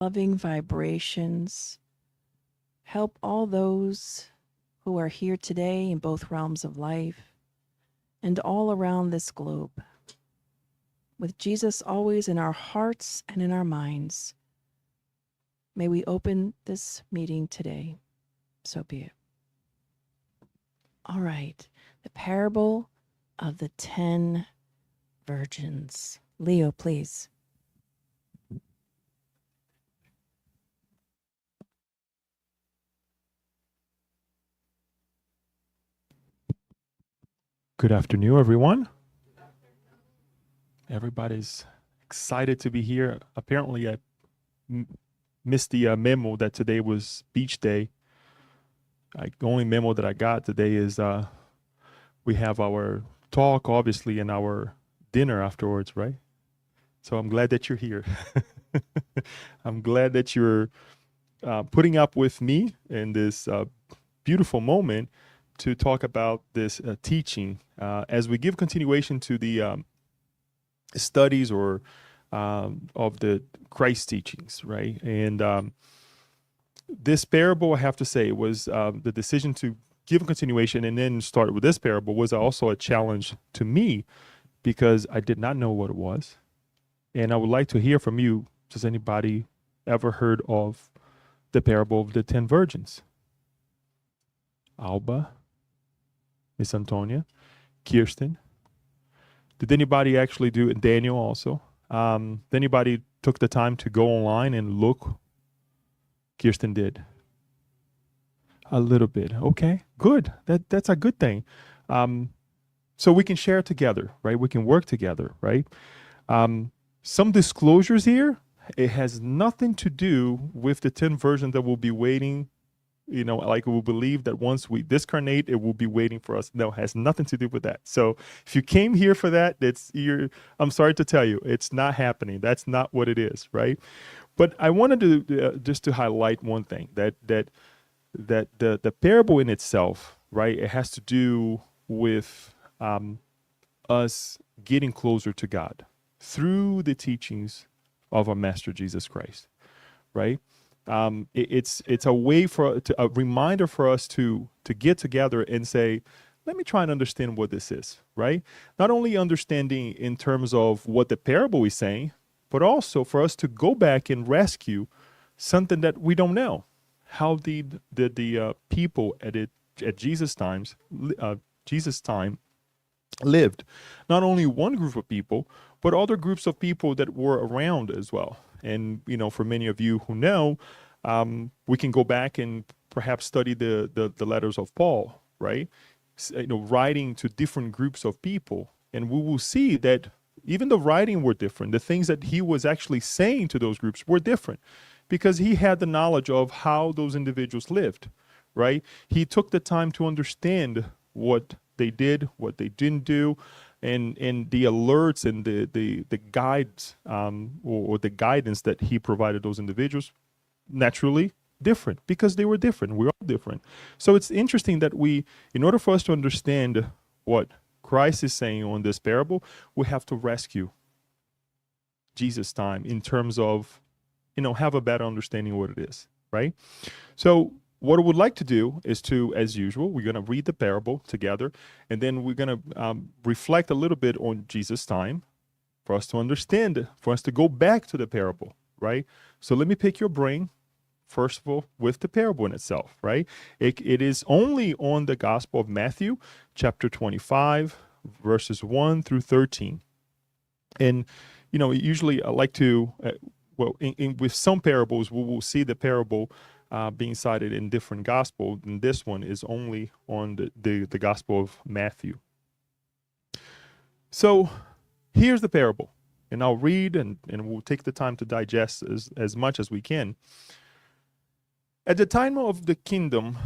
loving vibrations help all those who are here today in both realms of life and all around this globe. With Jesus always in our hearts and in our minds, may we open this meeting today. So be it. All right, the parable of the 10 virgins. Leo, please. Good afternoon, everyone. Everybody's excited to be here. Apparently, I missed the memo that today was beach day. The only memo that I got today is we have our talk, obviously, and our dinner afterwards, right? So I'm glad that you're here. I'm glad that you're putting up with me in this beautiful moment to talk about this teaching as we give continuation to the studies or of the Christ teachings, right? And this parable, I have to say, was the decision to give a continuation and then start with this parable was also a challenge to me because I did not know what it was. And I would like to hear from you. Does anybody ever heard of the parable of the 10 virgins? Alba, Miss Antonia, Kirsten. Did anybody actually do it? Daniel also. Did anybody took the time to go online and look? Kirsten did. A little bit. Okay, good. That's a good thing. So we can share together, right? We can work together, right? Some disclosures here. It has nothing to do with the 10 virgins that will be waiting. Like we believe that once we discarnate, it will be waiting for us. No, it has nothing to do with that. So if you came here for that, I'm sorry to tell you, it's not happening. That's not what it is, right? But I wanted to just to highlight one thing that the parable in itself, right? It has to do with us getting closer to God through the teachings of our Master Jesus Christ, right? It's a way a reminder for us to get together and say, let me try and understand what this is, right? Not only understanding in terms of what the parable is saying, but also for us to go back and rescue something that we don't know. How did the people at Jesus' time lived? Not only one group of people, but other groups of people that were around as well. And for many of you who know, we can go back and perhaps study the letters of Paul, right? Writing to different groups of people, and we will see that even the writing were different. The things that he was actually saying to those groups were different because he had the knowledge of how those individuals lived, right? He took the time to understand what they did, what they didn't do, and the alerts and the guides or the guidance that he provided those individuals, naturally different because they were different. We're all different. So it's interesting that in order for us to understand what Christ is saying on this parable, we have to rescue Jesus' time in terms of, have a better understanding of what it is, right? So what I would like to do is to, as usual, we're going to read the parable together, and then we're going to reflect a little bit on Jesus' time for us to understand, for us to go back to the parable, right? So let me pick your brain, first of all, with the parable in itself, right? It is only on the Gospel of Matthew, chapter 25, verses 1 through 13. And, usually I like to, with some parables, we will see the parable being cited in different gospels, and this one is only on the Gospel of Matthew. So here's the parable, and I'll read and we'll take the time to digest as much as we can. At the time, the kingdom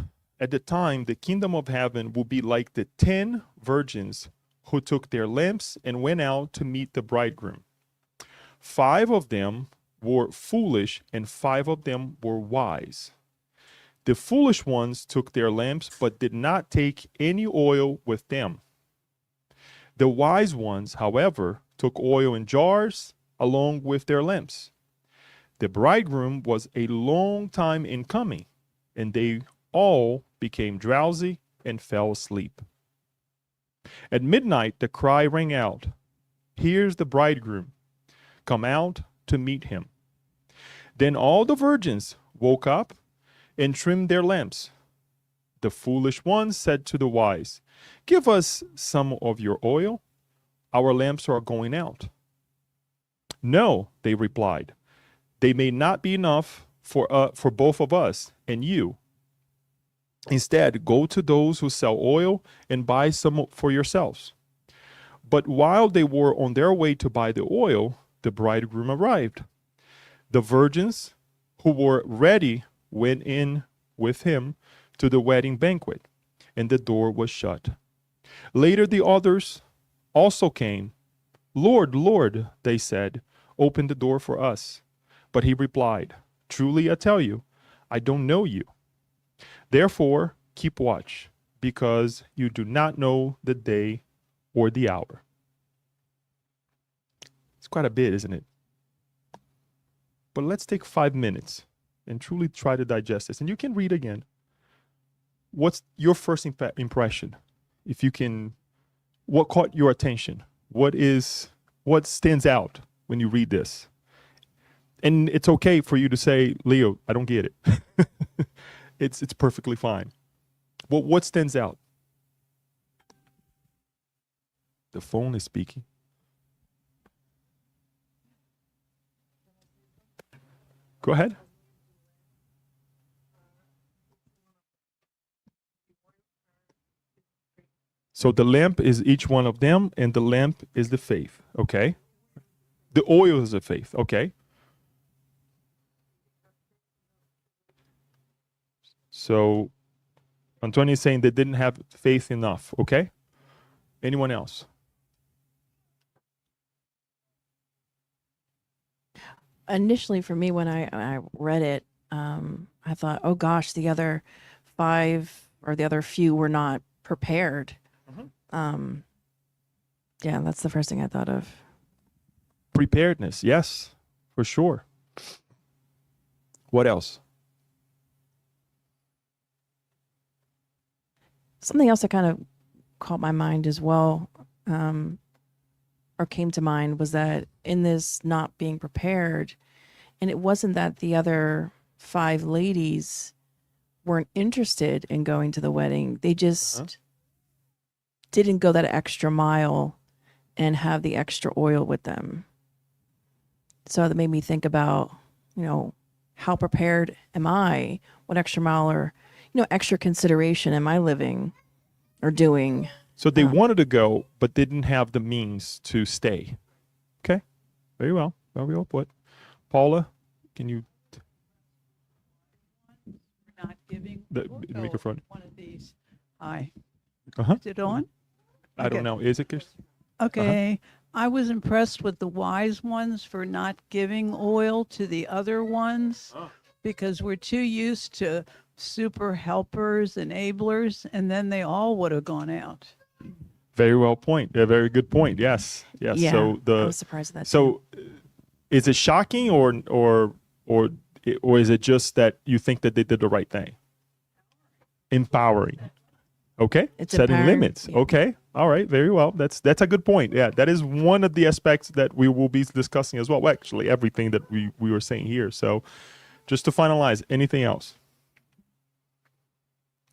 of heaven will be like the 10 virgins who took their lamps and went out to meet the bridegroom. 5 of them were foolish and 5 of them were wise. The foolish ones took their lamps but did not take any oil with them. The wise ones, however, took oil in jars along with their lamps. The bridegroom was a long time in coming, and they all became drowsy and fell asleep. At midnight, the cry rang out, "Here's the bridegroom. Come out to meet him." Then all the virgins woke up and trimmed their lamps. The foolish ones said to the wise, "Give us some of your oil. Our lamps are going out." "No," they replied. "They may not be enough for both of us and you. Instead, go to those who sell oil and buy some for yourselves." But while they were on their way to buy the oil, the bridegroom arrived. The virgins who were ready went in with him to the wedding banquet, and the door was shut. Later, the others also came. "Lord, Lord," they said, "open the door for us." But he replied, "Truly, I tell you, I don't know you. Therefore, keep watch, because you do not know the day or the hour." It's quite a bit, isn't it? But let's take 5 minutes and truly try to digest this. And you can read again. What's your first impression? If you can, what caught your attention? What stands out when you read this? And it's okay for you to say, "Leo, I don't get it." It's perfectly fine. But what stands out? The phone is speaking. Go ahead. So the lamp is each one of them, and the lamp is the faith. Okay. The oil is the faith. Okay. So Antonio is saying they didn't have faith enough. Okay. Anyone else? Initially, for me, when I read it, I thought, oh gosh, the other 5 or the other few were not prepared. Yeah, that's the first thing I thought of. Preparedness. Yes, for sure. What else? Something else that kind of caught my mind as well, or came to mind, was that in this not being prepared, and it wasn't that the other 5 ladies weren't interested in going to the wedding. They just didn't go that extra mile and have the extra oil with them. So that made me think about, how prepared am I? What extra mile or, extra consideration am I living or doing? So they wanted to go, but didn't have the means to stay. Okay. Very well. Very well put. Paula, can you? Not giving The microphone. one of these. Hi. Uh-huh. Is it on? I don't know. Is it? Okay. I was impressed with the wise ones for not giving oil to the other ones because we're too used to super helpers, enablers, and then they all would have gone out. Very well point. A very good point. Yes. Yes. Yeah, So I was surprised at that. So is it shocking or is it just that you think that they did the right thing? Empowering. Okay. It's setting empowering, limits. yeah. Okay. All right. Very well. That's a good point. Yeah. That is one of the aspects that we will be discussing as well. Well, actually, everything that we were saying here. So just to finalize, anything else?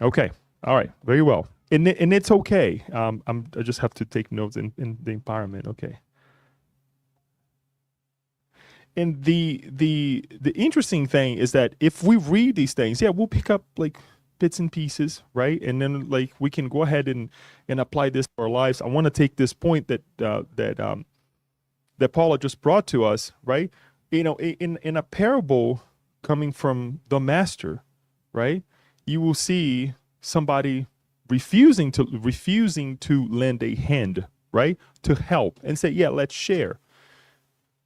Okay. All right. Very well. And it's okay. I just have to take notes in the empowerment. Okay. And the interesting thing is that if we read these things, yeah, we'll pick up like bits and pieces, right? And then like we can go ahead and apply this to our lives. I want to take this point that Paula just brought to us, right? In a parable coming from the master, right? You will see somebody refusing to lend a hand, right? To help and say, yeah, let's share.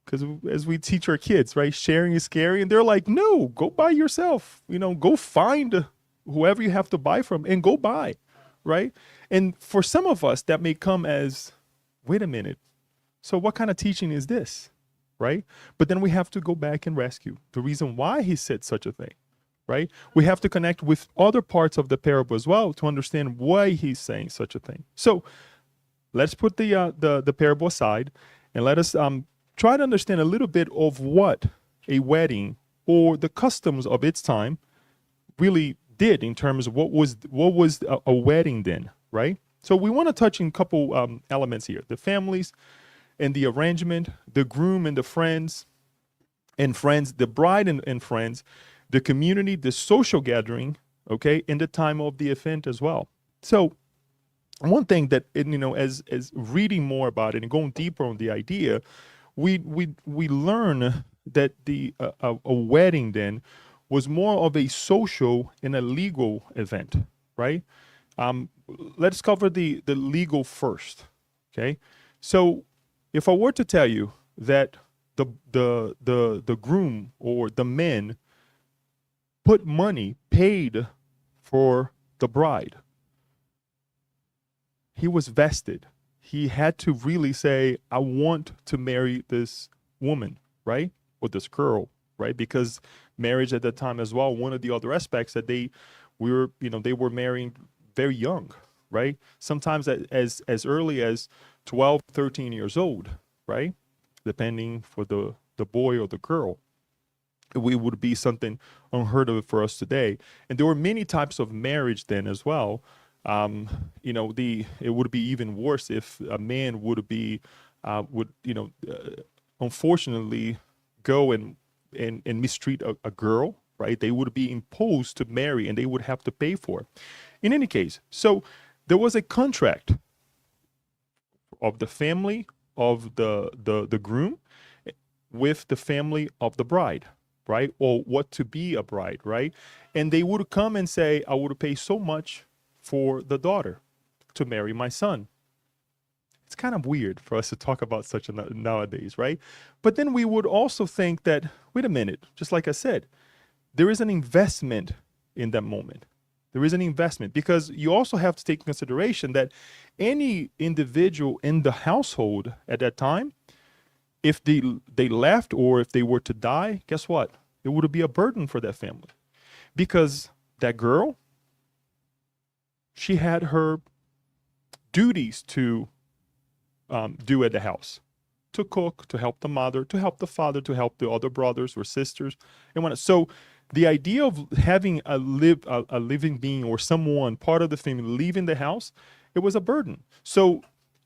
Because as we teach our kids, right, sharing is scary. And they're like, no, go buy yourself. Go find whoever you have to buy from and go buy, right? And for some of us, that may come as, wait a minute. So what kind of teaching is this, right? But then we have to go back and rescue the reason why he said such a thing, right? We have to connect with other parts of the parable as well to understand why he's saying such a thing. So let's put the parable aside and let us try to understand a little bit of what a wedding or the customs of its time really did in terms of what was a wedding then, right? So we want to touch in a couple elements here: the families and the arrangement, the groom and the friends, the bride and friends, the community, the social gathering, okay, and the time of the event as well. So one thing that, as reading more about it and going deeper on the idea, we learn that a wedding then was more of a social and a legal event, right? Let's cover the legal first, okay? So if I were to tell you that the groom or the men put money, paid for the bride, he was vested. He had to really say, I want to marry this woman, right? Or this girl, right? Because marriage at that time as well, one of the other aspects that they were marrying very young, right? Sometimes as early as 12, 13 years old, right? Depending for the boy or the girl. It would be something unheard of for us today. And there were many types of marriage then as well. It would be even worse if a man unfortunately go and mistreat a girl, right? They would be imposed to marry and they would have to pay for it. In any case, so there was a contract of the family of the groom with the family of the bride, right? Or what to be a bride, right? And they would come and say, I would pay so much for the daughter to marry my son. It's kind of weird for us to talk about such nowadays, right? But then we would also think that, wait a minute, just like I said, there is an investment in that moment. There is an investment because you also have to take in consideration that any individual in the household at that time, if they left or if they were to die, guess what? It would be a burden for that family because that girl, she had her duties to do at the house, to cook, to help the mother, to help the father, to help the other brothers or sisters. So the idea of having a living being or someone, part of the family, leaving the house, it was a burden. So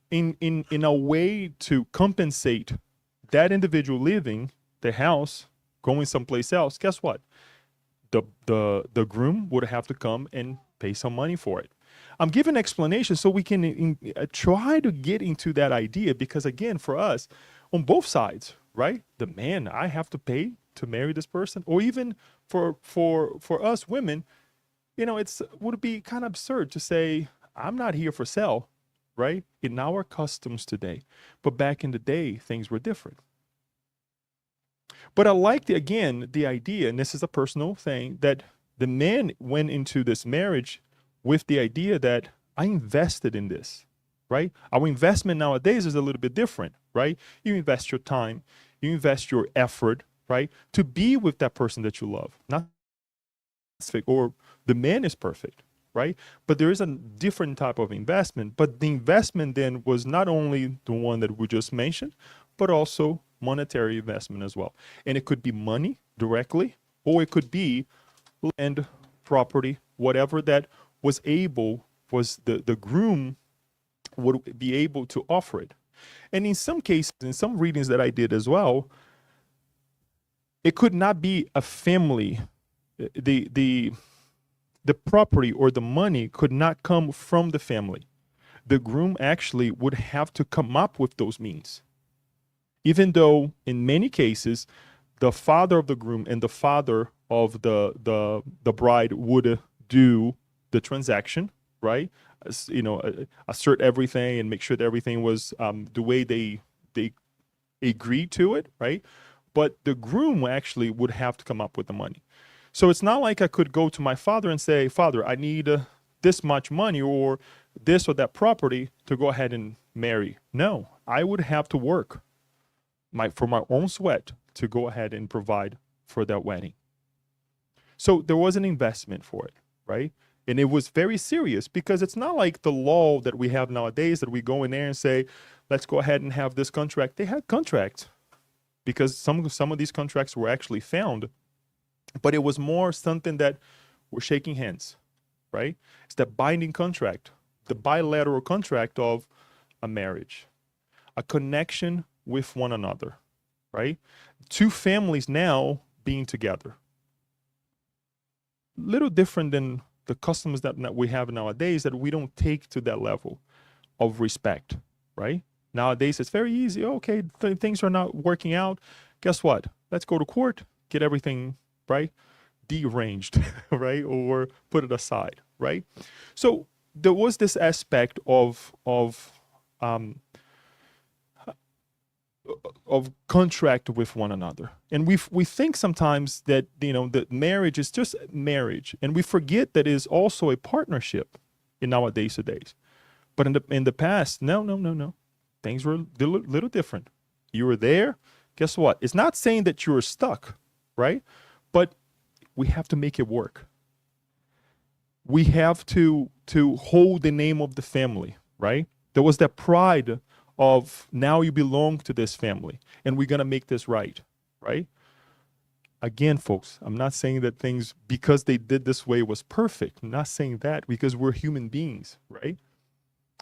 in a way to compensate that individual leaving the house, going someplace else, guess what? The groom would have to come and pay some money for it. I'm giving explanation so we can try to get into that idea because, again, for us, on both sides, right? The man, I have to pay to marry this person, or even for us women, would be kind of absurd to say, I'm not here for sale, right? In our customs today. But back in the day, things were different. But I like the idea, and this is a personal thing, that the man went into this marriage with the idea that I invested in this, right? Our investment nowadays is a little bit different, right? You invest your time, you invest your effort, right? To be with that person that you love. Not perfect, or the man is perfect, right? But there is a different type of investment. But the investment then was not only the one that we just mentioned, but also monetary investment as well. And it could be money directly, or it could be land, property, whatever that was the groom would be able to offer it. And in some cases, in some readings that I did as well, it could not be a family. The property or the money could not come from the family. The groom actually would have to come up with those means. Even though in many cases, the father of the groom and the father of the bride would do the transaction, right? Assert everything and make sure that everything was the way they agreed to it, right? But the groom actually would have to come up with the money. So it's not like I could go to my father and say, Father, I need this much money or this or that property to go ahead and marry. No, I would have to work. for my own sweat to go ahead and provide for that wedding. So there was an investment for it, right? And it was very serious because it's not like the law that we have nowadays that we go in there and say, let's go ahead and have this contract. They had contracts because some of these contracts were actually found, but it was more something that we're shaking hands, right? It's that binding contract, the bilateral contract of a marriage, a connection with one another, right? Two families now being together. Little different than the customs that we have nowadays that we don't take to that level of respect, right? Nowadays, it's very easy. Okay, things are not working out. Guess what? Let's go to court, get everything, right, deranged, right, or put it aside, right? So there was this aspect of contract with one another, and we think sometimes that that marriage is just marriage, and we forget that it is also a partnership in our days to days. But in the past, no, things were a little different. You were there. Guess what? It's not saying that you were stuck, right? But we have to make it work. We have to hold the name of the family, right? There was that pride of now you belong to this family and we're going to make this right? Again, folks, I'm not saying that things, because they did this way, was perfect. I'm not saying that, because we're human beings, right?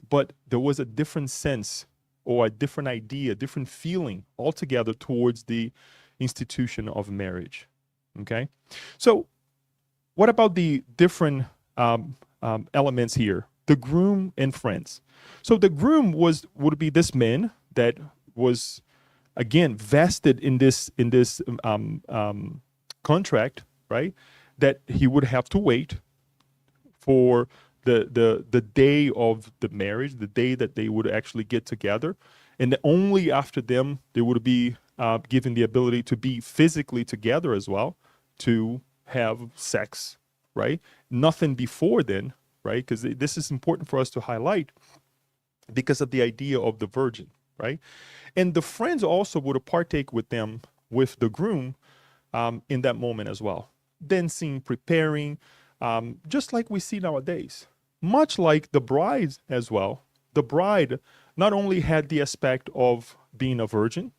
But there was a different sense or a different idea, a different feeling altogether towards the institution of marriage, okay? So what about the different elements here? The groom and friends. So the groom would be this man that was, again, vested in this contract, right? That he would have to wait for the day of the marriage, the day that they would actually get together, and only after them they would be given the ability to be physically together as well, to have sex, right? Nothing before then, right? Because this is important for us to highlight because of the idea of the virgin, right? And the friends also would partake with them, with the groom, in that moment as well. Dancing, preparing, just like we see nowadays. Much like the bride as well. The bride not only had the aspect of being a virgin,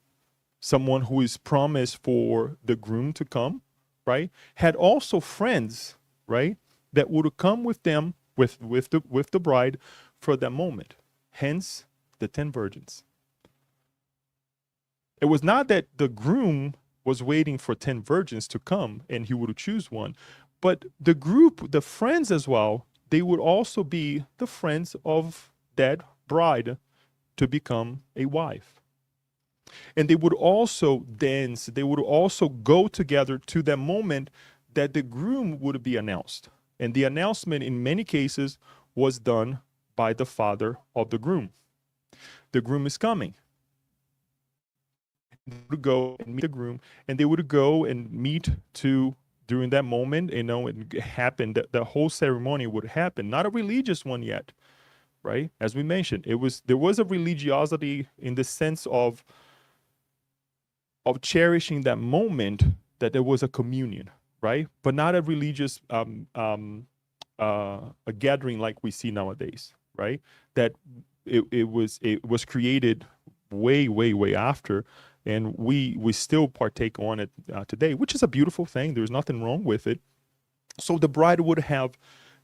someone who is promised for the groom to come, right? Had also friends, right, that would come with them, with the bride for that moment. Hence, the 10 virgins. It was not that the groom was waiting for 10 virgins to come and he would choose one, but the group, the friends as well, they would also be the friends of that bride to become a wife. And they would also dance, they would also go together to that moment that the groom would be announced. And the announcement in many cases was done by the father of the groom. The groom is coming. They would go and meet the groom, and they would go and meet during that moment, it happened, the whole ceremony would happen, not a religious one yet, right? As we mentioned, there was a religiosity in the sense of cherishing that moment, that there was a communion, right? But not a religious a gathering like we see nowadays, right? That it was created way after, and we still partake on it today, which is a beautiful thing. There's nothing wrong with it. So the bride would have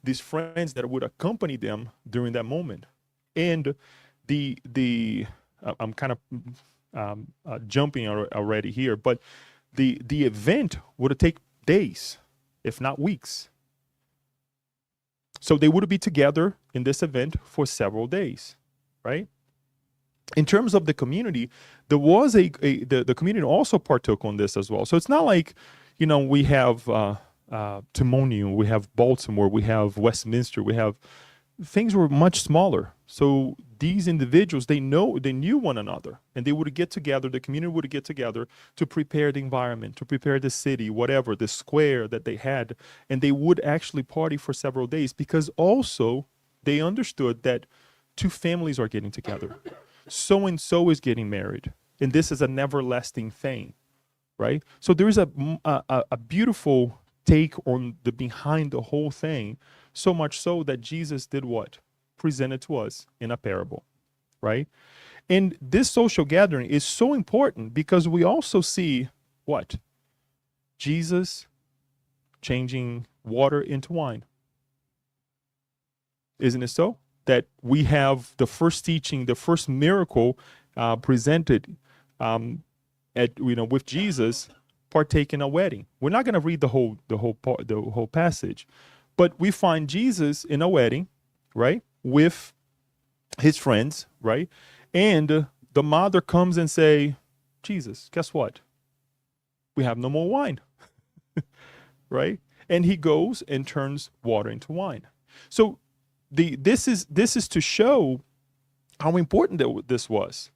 these friends that would accompany them during that moment, and I'm kind of jumping already here, but the event would take days, if not weeks. So they would be together in this event for several days, right? In terms of the community, there was the community also partook on this as well. So it's not like, we have Timonium, we have Baltimore, we have Westminster, things were much smaller. So these individuals, they knew one another, and they would get together, the community would get together to prepare the environment, to prepare the city, whatever, the square that they had, and they would actually party for several days, because also they understood that two families are getting together. So-and-so is getting married. and this is an everlasting thing, right? So there is a beautiful take on the behind the whole thing, so much so that Jesus did what? Presented to us in a parable, right? And this social gathering is so important because we also see what? Jesus changing water into wine. Isn't it so? That we have the first teaching, the first miracle presented with Jesus partaking a wedding. We're not going to read the whole passage, but we find Jesus in a wedding, right, with his friends, right, and the mother comes and say, Jesus, guess what? We have no more wine, right? And he goes and turns water into wine. So this is to show how important this was.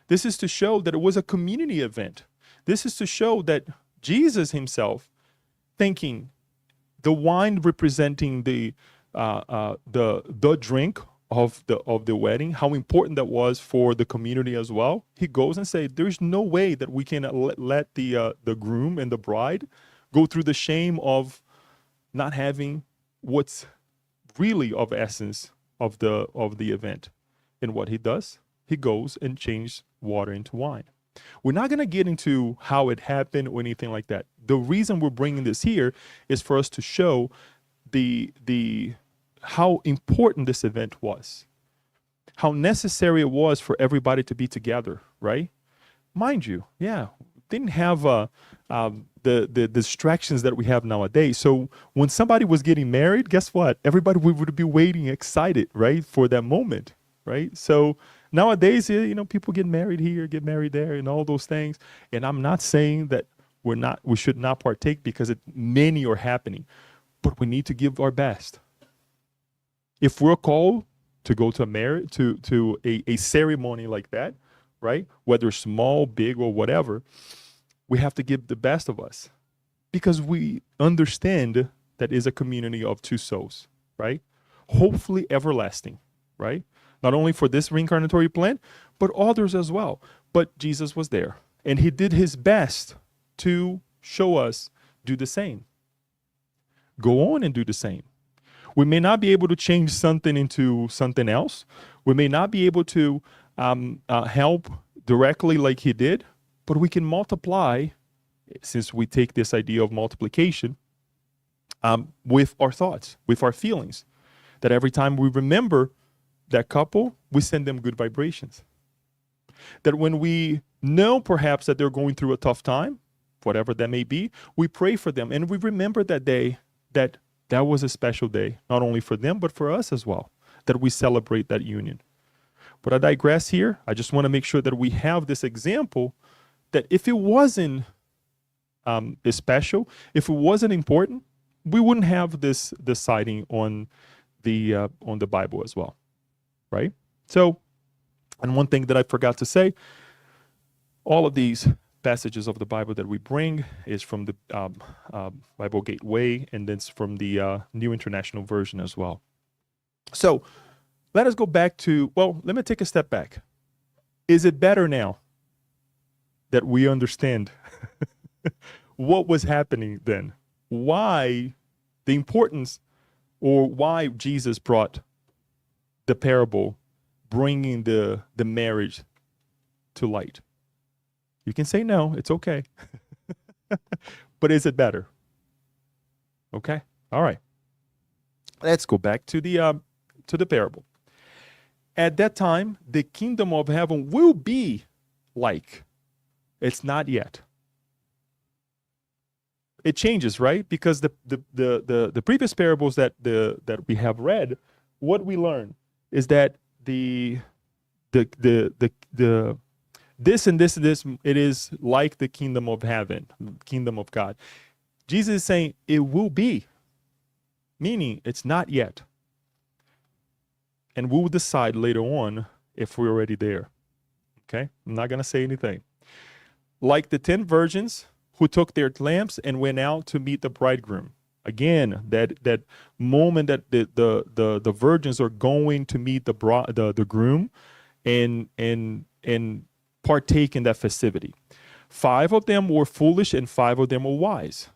This is to show that it was a community event. This is to show that Jesus himself, thinking the wine representing the drink of the wedding, how important that was for the community as well. He goes and say, "There's no way that we can let the groom and the bride go through the shame of not having what's really of essence of the event." And what he does, he goes and changes water into wine. We're not going to get into how it happened or anything like that. The reason we're bringing this here is for us to show the how important this event was, how necessary it was for everybody to be together, right? Mind you, didn't have the distractions that we have nowadays. So when somebody was getting married, guess what? Everybody would be waiting, excited, right, for that moment, right? So nowadays, people get married here, get married there, and all those things. And I'm not saying that we should not partake because many are happening, but we need to give our best. If we're called to go to a ceremony like that, right, whether small, big, or whatever, we have to give the best of us because we understand that is a community of two souls, right? Hopefully everlasting, right? Not only for this reincarnatory plan, but others as well. But Jesus was there, and he did his best to show us do the same. Go on and do the same. We may not be able to change something into something else. We may not be able to help directly like he did, but we can multiply, since we take this idea of multiplication, with our thoughts, with our feelings. That every time we remember that couple, we send them good vibrations. That when we know perhaps that they're going through a tough time, whatever that may be, we pray for them and we remember that day that was a special day, not only for them, but for us as well, that we celebrate that union. But I digress here. I just want to make sure that we have this example that if it wasn't special, if it wasn't important, we wouldn't have this citing on the Bible as well, right? So, and one thing that I forgot to say, all of these passages of the Bible that we bring is from the Bible Gateway, and then it's from the New International Version as well. So let us go back to, let me take a step back. Is it better now that we understand what was happening then? Why the importance, or why Jesus brought the parable, bringing the marriage to light? You can say no, it's okay. But is it better? Okay, all right. Let's go back to the parable. At that time, the kingdom of heaven will be like. It's not yet. It changes, right? Because the previous parables that we have read, what we learn is that this and this, it is like the kingdom of heaven, kingdom of God. Jesus is saying it will be, meaning it's not yet. And we'll decide later on if we're already there. Okay? I'm not going to say anything. Like the 10 virgins who took their lamps and went out to meet the bridegroom. Again, that moment that the virgins are going to meet the groom, and partake in that festivity. 5 of them were foolish and 5 of them were wise.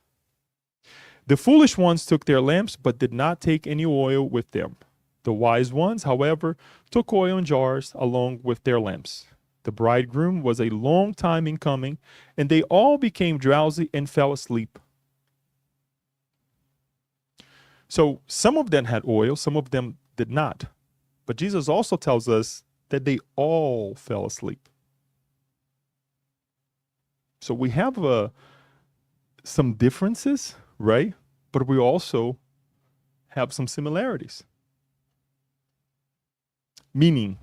The foolish ones took their lamps, but did not take any oil with them. The wise ones, however, took oil in jars along with their lamps. The bridegroom was a long time in coming, and they all became drowsy and fell asleep. So some of them had oil, some of them did not. But Jesus also tells us that they all fell asleep. So we have some differences, right? But we also have some similarities. Meaning,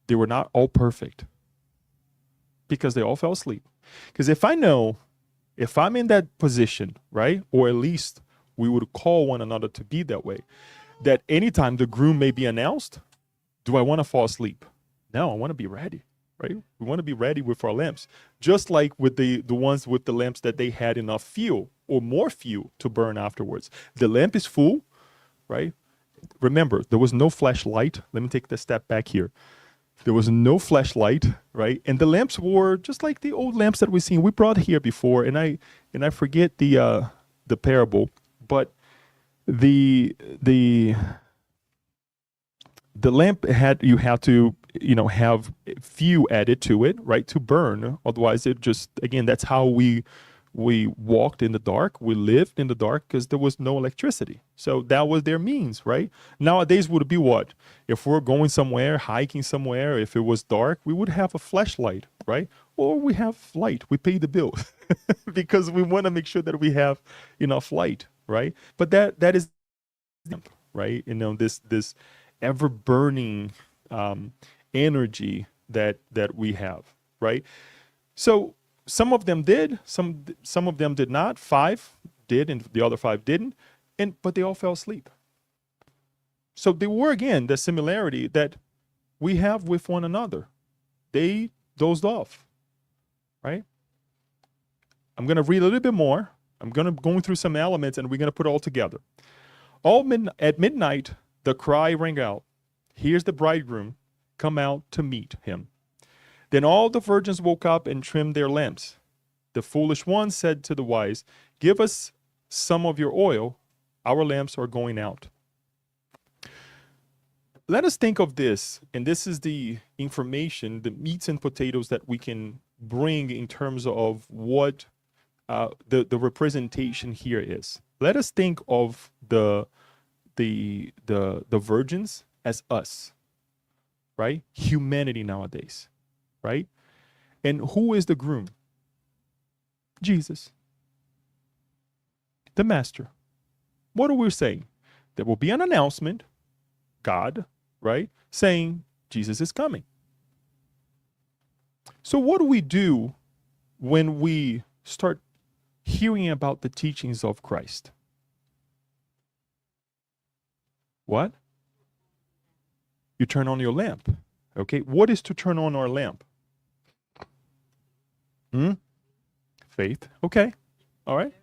they were not all perfect because they all fell asleep. Because if I'm in that position, right? Or at least we would call one another to be that way, that anytime the groom may be announced, do I want to fall asleep? No, I want to be ready, right? We want to be ready with our lamps, just like with the ones with the lamps that they had enough fuel or more fuel to burn afterwards. The lamp is full, right? Remember, there was no flashlight. Let me take the step back here. There was no flashlight, right? And the lamps were just like the old lamps that we've seen. We brought here before, and I forget the parable, but the lamp had to have fuel added to it, right, to burn. Otherwise, it just, again, that's how we walked in the dark. We lived in the dark because there was no electricity. So that was their means, right? Nowadays would be what? If we're going somewhere, hiking somewhere, if it was dark, we would have a flashlight, right? Or we have light. We pay the bill because we want to make sure that we have enough light, right? But that is, right? This ever burning energy that we have, right? So some of them did, some of them did not. 5 did, and the other 5 didn't, but they all fell asleep. So there were, again, the similarity that we have with one another. They dozed off, right? I'm going to read a little bit more. I'm going to go through some elements, and we're going to put it all together. At midnight, the cry rang out, "Here's the bridegroom, come out to meet him." Then all the virgins woke up and trimmed their lamps. The foolish ones said to the wise, "Give us some of your oil. Our lamps are going out." Let us think of this, and this is the information, the meats and potatoes that we can bring in terms of what the representation here is. Let us think of the virgins as us, right? Humanity nowadays. Right? And who is the groom? Jesus. The master. What are we saying? There will be an announcement, God, right? Saying Jesus is coming. So what do we do when we start hearing about the teachings of Christ? What? You turn on your lamp. Okay, what is to turn on our lamp? Faith. Okay. All right.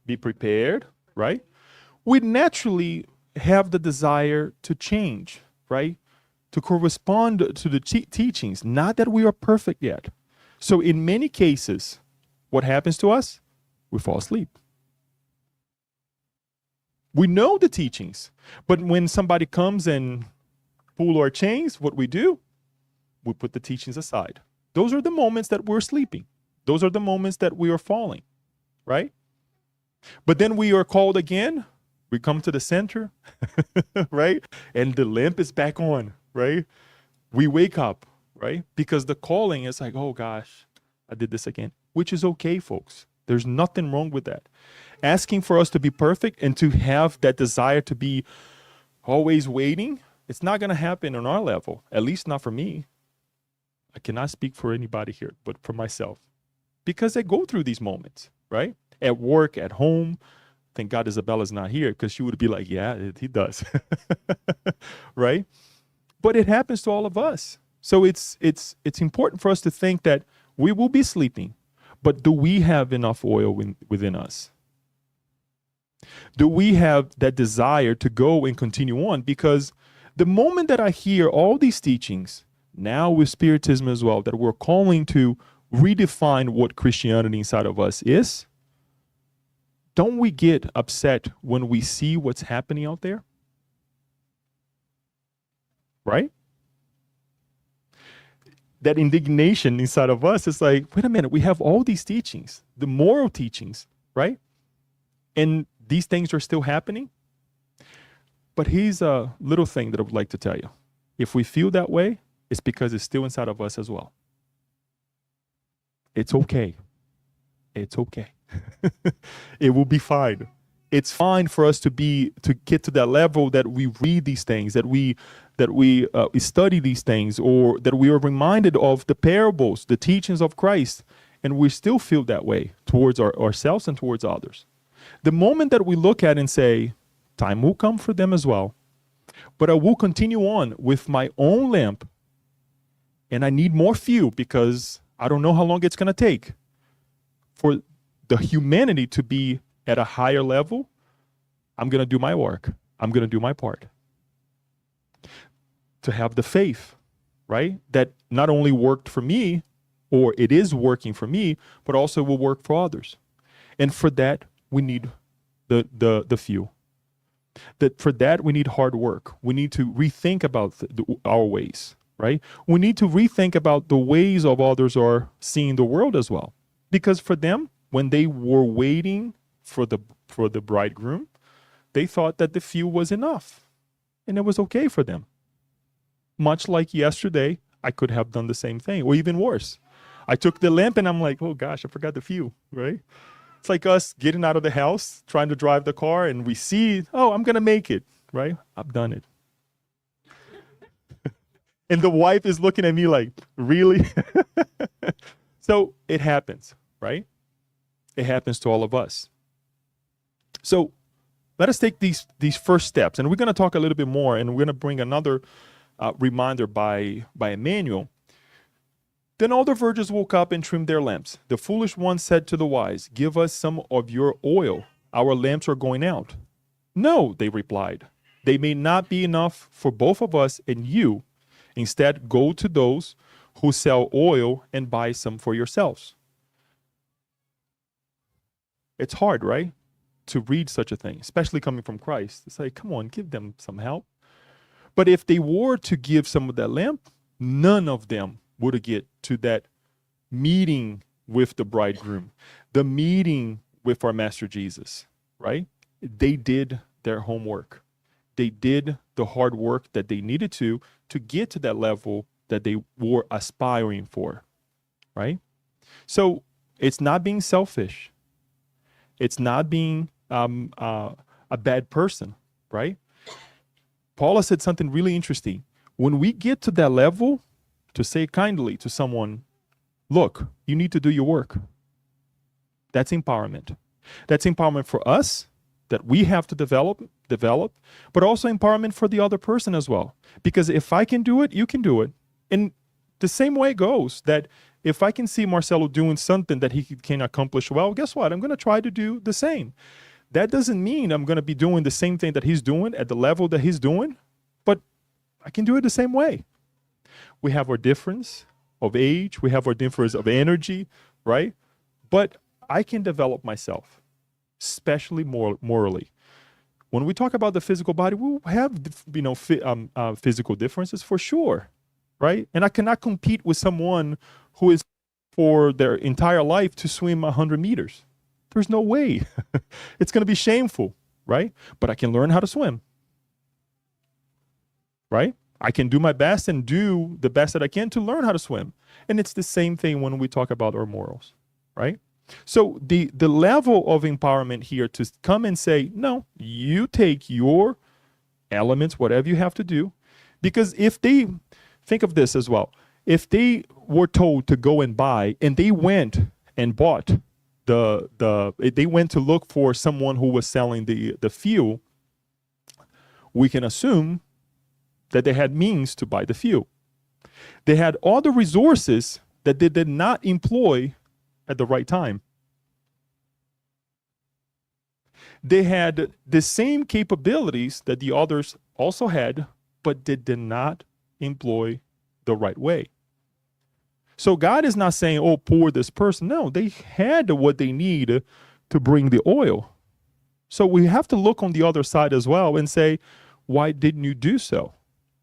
Be prepared, right? We naturally have the desire to change, right? To correspond to the teachings. Not that we are perfect yet. So in many cases, what happens to us? We fall asleep. We know the teachings, but when somebody comes and pull our chains, what we do? We put the teachings aside. Those are the moments that we're sleeping. Those are the moments that we are falling, right? But then we are called again. We come to the center, right? And the lamp is back on, right? We wake up, right? Because the calling is like, oh gosh, I did this again, which is okay, folks. There's nothing wrong with that. Asking for us to be perfect and to have that desire to be always waiting, it's not going to happen on our level, at least not for me. I cannot speak for anybody here, but for myself. Because I go through these moments, right? At work, at home. Thank God Isabella's not here because she would be like, yeah, he does. Right? But it happens to all of us. So it's important for us to think that we will be sleeping, but do we have enough oil within us? Do we have that desire to go and continue on? Because the moment that I hear all these teachings, now with Spiritism as well, that we're calling to redefine what Christianity inside of us is, don't we get upset when we see what's happening out there? Right? That indignation inside of us is like, wait a minute, we have all these teachings, the moral teachings, right? And these things are still happening. But here's a little thing that I would like to tell you. If we feel that way, it's because it's still inside of us as well. It's okay. It's okay. It will be fine. It's fine for us to get to that level that we read these things, that we study these things, or that we are reminded of the parables, the teachings of Christ, and we still feel that way towards ourselves and towards others. The moment that we look at and say, time will come for them as well, but I will continue on with my own lamp, and I need more fuel because I don't know how long it's going to take for the humanity to be at a higher level. I'm going to do my work. I'm going to do my part. To have the faith, right? That not only worked for me, or it is working for me, but also will work for others. And for that, we need the fuel. That for that, we need hard work. We need to rethink about our ways, right? We need to rethink about the ways of others are seeing the world as well. Because for them, when they were waiting for the bridegroom, they thought that the fuel was enough and it was okay for them. Much like yesterday, I could have done the same thing, or even worse. I took the lamp and I'm like, oh gosh, I forgot the fuel, right? It's like us getting out of the house, trying to drive the car, and we see, oh, I'm going to make it, right? I've done it. And the wife is looking at me like, really? So it happens, right? It happens to all of us. So let us take these first steps, and we're going to talk a little bit more, and we're going to bring another reminder by Emmanuel. Then all the virgins woke up and trimmed their lamps. The foolish one said to the wise, give us some of your oil. Our lamps are going out. No, they replied. They may not be enough for both of us and you. Instead, go to those who sell oil and buy some for yourselves. It's hard, right? To read such a thing, especially coming from Christ. It's like, come on, give them some help. But if they were to give some of that lamp, none of them would get to that meeting with the bridegroom, the meeting with our Master Jesus, right? They did their homework. They did the hard work that they needed to get to that level that they were aspiring for, right? So it's not being selfish. It's not being a bad person, right? Paula said something really interesting. When we get to that level, to say kindly to someone, look, you need to do your work. That's empowerment. That's empowerment for us that we have to develop, but also empowerment for the other person as well. Because if I can do it, you can do it. And the same way goes that if I can see Marcelo doing something that he can accomplish well, guess what? I'm going to try to do the same. That doesn't mean I'm going to be doing the same thing that he's doing at the level that he's doing, but I can do it the same way. We have our difference of age. We have our difference of energy, right? But I can develop myself, especially morally. When we talk about the physical body, we have, physical differences for sure, right? And I cannot compete with someone who is for their entire life to swim 100 meters. There's no way. It's going to be shameful, right? But I can learn how to swim, right? I can do my best and do the best that I can to learn how to swim. And it's the same thing when we talk about our morals, right? So the level of empowerment here to come and say, no, you take your elements, whatever you have to do. Because if they, think of this as well, if they were told to go and buy and they went and bought they went to look for someone who was selling the fuel, we can assume that they had means to buy the fuel. They had all the resources that they did not employ at the right time. They had the same capabilities that the others also had, but they did not employ the right way. So God is not saying, oh, pour this person. No, they had what they need to bring the oil. So we have to look on the other side as well and say, why didn't you do so?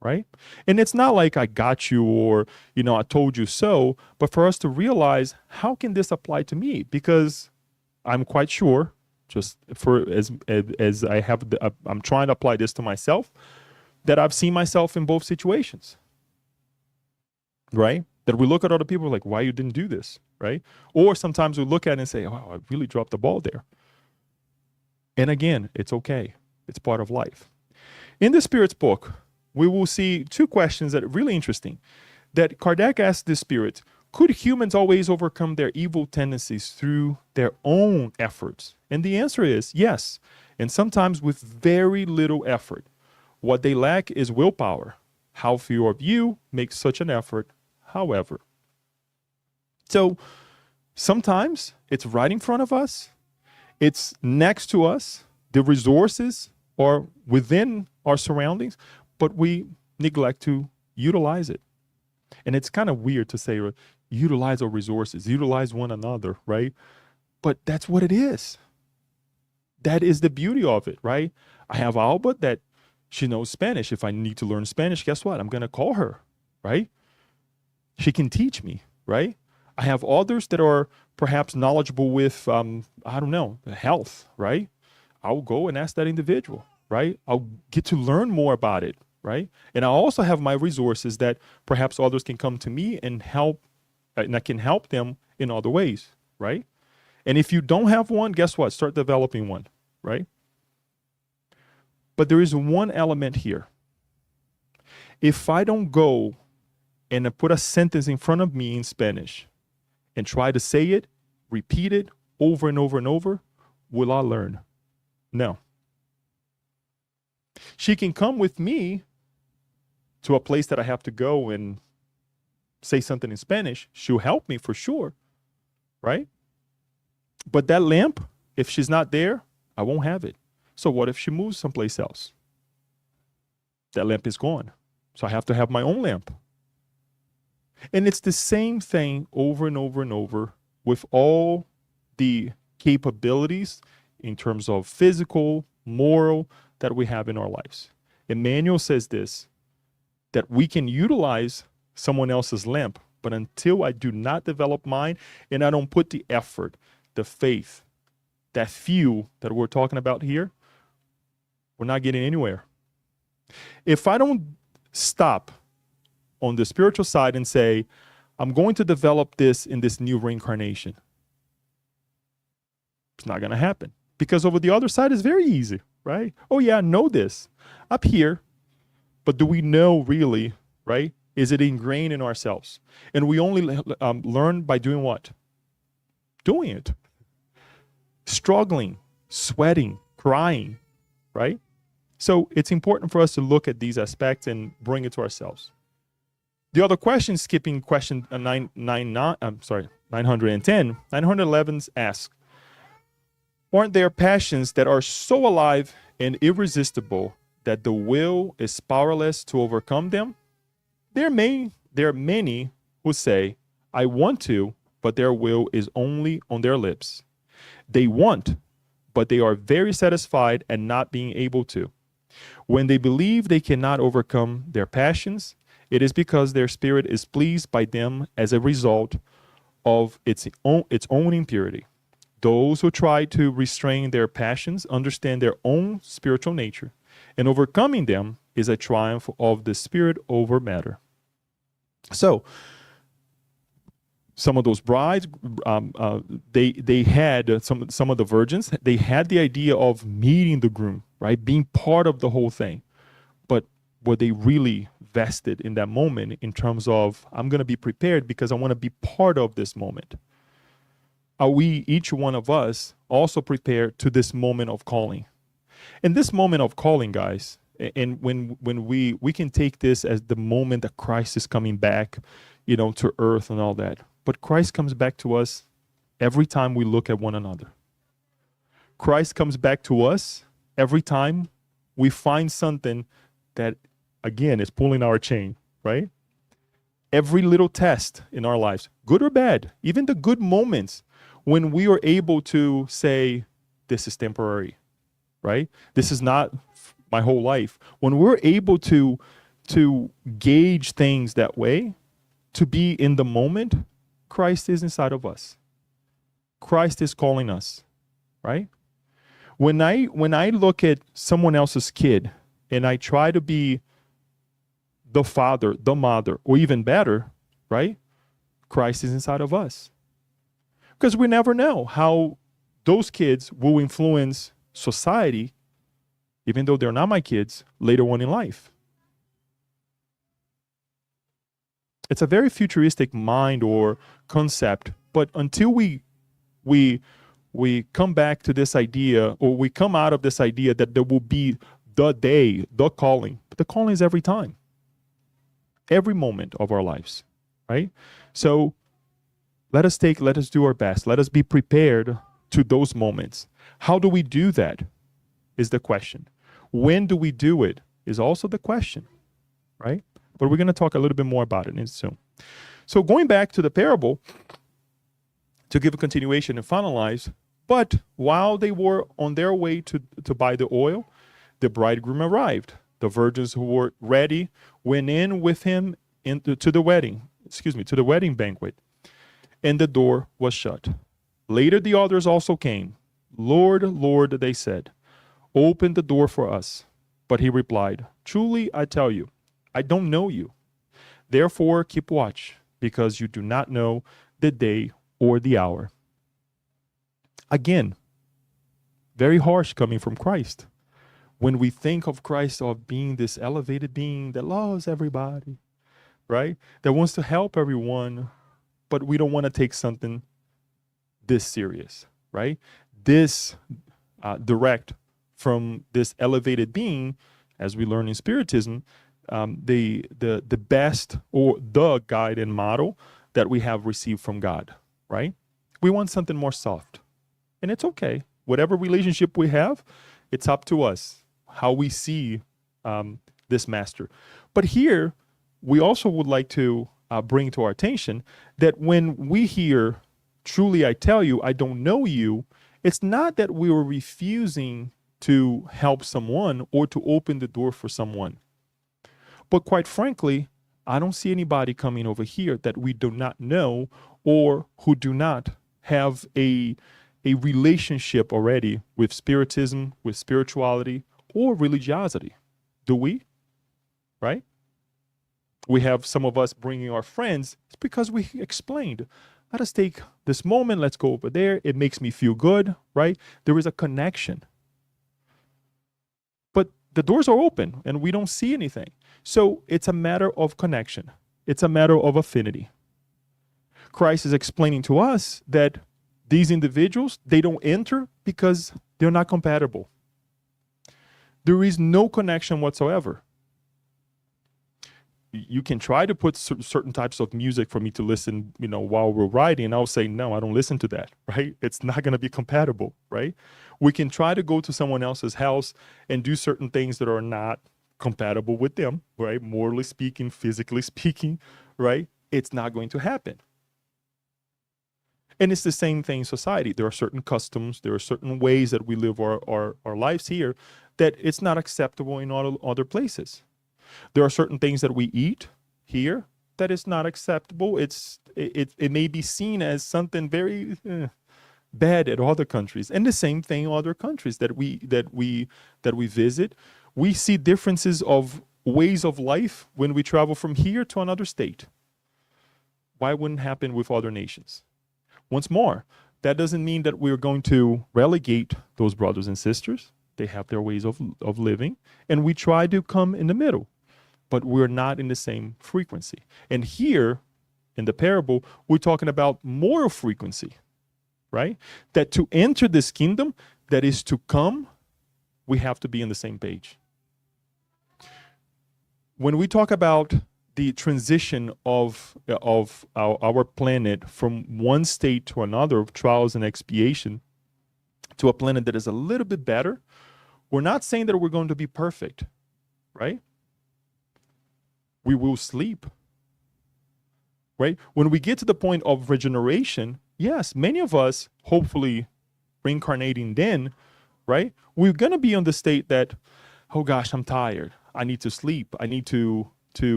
Right? And it's not like I got you or, I told you so, but for us to realize, how can this apply to me? Because I'm quite sure, just for as I have, I'm trying to apply this to myself, that I've seen myself in both situations. Right? That we look at other people like, why you didn't do this? Right? Or sometimes we look at it and say, oh, I really dropped the ball there. And again, it's okay. It's part of life. In the Spirit's book, we will see two questions that are really interesting. That Kardec asked the Spirit, could humans always overcome their evil tendencies through their own efforts? And the answer is yes, and sometimes with very little effort. What they lack is willpower. How few of you make such an effort, however? So sometimes it's right in front of us. It's next to us. The resources are within our surroundings, but we neglect to utilize it. And it's kind of weird to say, utilize our resources, utilize one another, right? But that's what it is. That is the beauty of it, right? I have Alba that she knows Spanish. If I need to learn Spanish, guess what? I'm going to call her, right? She can teach me, right? I have others that are perhaps knowledgeable with, health, right? I'll go and ask that individual, right? I'll get to learn more about it, right? And I also have my resources that perhaps others can come to me and help, and I can help them in other ways, right? And if you don't have one, guess what? Start developing one, right? But there is one element here. If I don't go and put a sentence in front of me in Spanish and try to say it, repeat it over and over and over, will I learn? No. She can come with me to a place that I have to go and say something in Spanish. She'll help me for sure, right? But that lamp, if she's not there, I won't have it. So what if she moves someplace else? That lamp is gone. So I have to have my own lamp. And it's the same thing over and over and over with all the capabilities in terms of physical, moral, that we have in our lives. Emmanuel says this, that we can utilize someone else's lamp, but until I do not develop mine and I don't put the effort, the faith, that fuel that we're talking about here, we're not getting anywhere. If I don't stop on the spiritual side and say, I'm going to develop this in this new reincarnation, it's not going to happen. Because over the other side is very easy, right? Oh yeah, I know this up here, but do we know really, right? Is it ingrained in ourselves? And we only learn by doing what? Doing it. Struggling, sweating, crying, right? So it's important for us to look at these aspects and bring it to ourselves. The other question, skipping question 910, 911 asks, aren't there passions that are so alive and irresistible that the will is powerless to overcome them? There are many who say, I want to, but their will is only on their lips. They want, but they are very satisfied at not being able to. When they believe they cannot overcome their passions, it is because their spirit is pleased by them as a result of its own impurity. Those who try to restrain their passions understand their own spiritual nature, and overcoming them is a triumph of the spirit over matter. So, some of those brides, they had some of the virgins. They had the idea of meeting the groom, right, being part of the whole thing. But were they really vested in that moment in terms of, I'm going to be prepared because I want to be part of this moment? Are we, each one of us, also prepared to this moment of calling? And this moment of calling, guys, and when we can take this as the moment that Christ is coming back, to earth and all that. But Christ comes back to us every time we look at one another. Christ comes back to us every time we find something that, again, is pulling our chain, right? every little test in our lives, good or bad, even the good moments when we are able to say, this is temporary, right? This is not my whole life. When we're able to gauge things that way, to be in the moment, Christ is inside of us. Christ is calling us, right? When I look at someone else's kid and I try to be the father, the mother, or even better, right? Christ is inside of us. Because we never know how those kids will influence society, even though they're not my kids, later on in life. It's a very futuristic mind or concept, but until we come back to this idea, or we come out of this idea that there will be the day, the calling. But the calling is every time, every moment of our lives, right? So let us do our best. Let us be prepared to those moments. How do we do that is the question. When do we do it is also the question, right? But we're going to talk a little bit more about it soon. So going back to the parable, to give a continuation and finalize, but while they were on their way to buy the oil, the bridegroom arrived. The virgins who were ready went in with him to the wedding banquet, and the door was shut. Later the others also came. Lord, Lord, they said, open the door for us. But he replied, truly I tell you, I don't know you. Therefore keep watch, because you do not know the day or the hour. Again, very harsh coming from Christ. When we think of Christ of being this elevated being that loves everybody, right? That wants to help everyone, but we don't want to take something this serious, right? This direct from this elevated being, as we learn in Spiritism, the best or the guide and model that we have received from God, right? We want something more soft, and it's okay. Whatever relationship we have, it's up to us how we see this master. But here, we also would like to bring to our attention that when we hear, truly I tell you, I don't know you, it's not that we were refusing to help someone or to open the door for someone. But quite frankly, I don't see anybody coming over here that we do not know or who do not have a relationship already with Spiritism, with spirituality, or religiosity. Do we? Right? We have some of us bringing our friends. It's because we explained. Let us take this moment. Let's go over there. It makes me feel good, right? There is a connection. But the doors are open and we don't see anything. So it's a matter of connection. It's a matter of affinity. Christ is explaining to us that these individuals, they don't enter because they're not compatible. There is no connection whatsoever. You can try to put certain types of music for me to listen, while we're riding, and I'll say, no, I don't listen to that, right? It's not going to be compatible, right? We can try to go to someone else's house and do certain things that are not compatible with them, right? Morally speaking, physically speaking, right? It's not going to happen. And it's the same thing in society. There are certain customs, there are certain ways that we live our lives here that it's not acceptable in other places. There are certain things that we eat here that is not acceptable. It may be seen as something very bad at other countries, and the same thing in other countries that we visit. We see differences of ways of life when we travel from here to another state. Why wouldn't it happen with other nations? Once more, that doesn't mean that we're going to relegate those brothers and sisters. They have their ways of living, and we try to come in the middle, but we're not in the same frequency. And here, in the parable, we're talking about moral frequency, right? That to enter this kingdom, that is to come, we have to be on the same page. When we talk about the transition of our planet from one state to another of trials and expiation to a planet that is a little bit better, we're not saying that we're going to be perfect, right? We will sleep. right? When we get to the point of regeneration, yes, many of us, hopefully reincarnating then, right? We're going to be on the state that, oh gosh, I'm tired. I need to sleep. I need to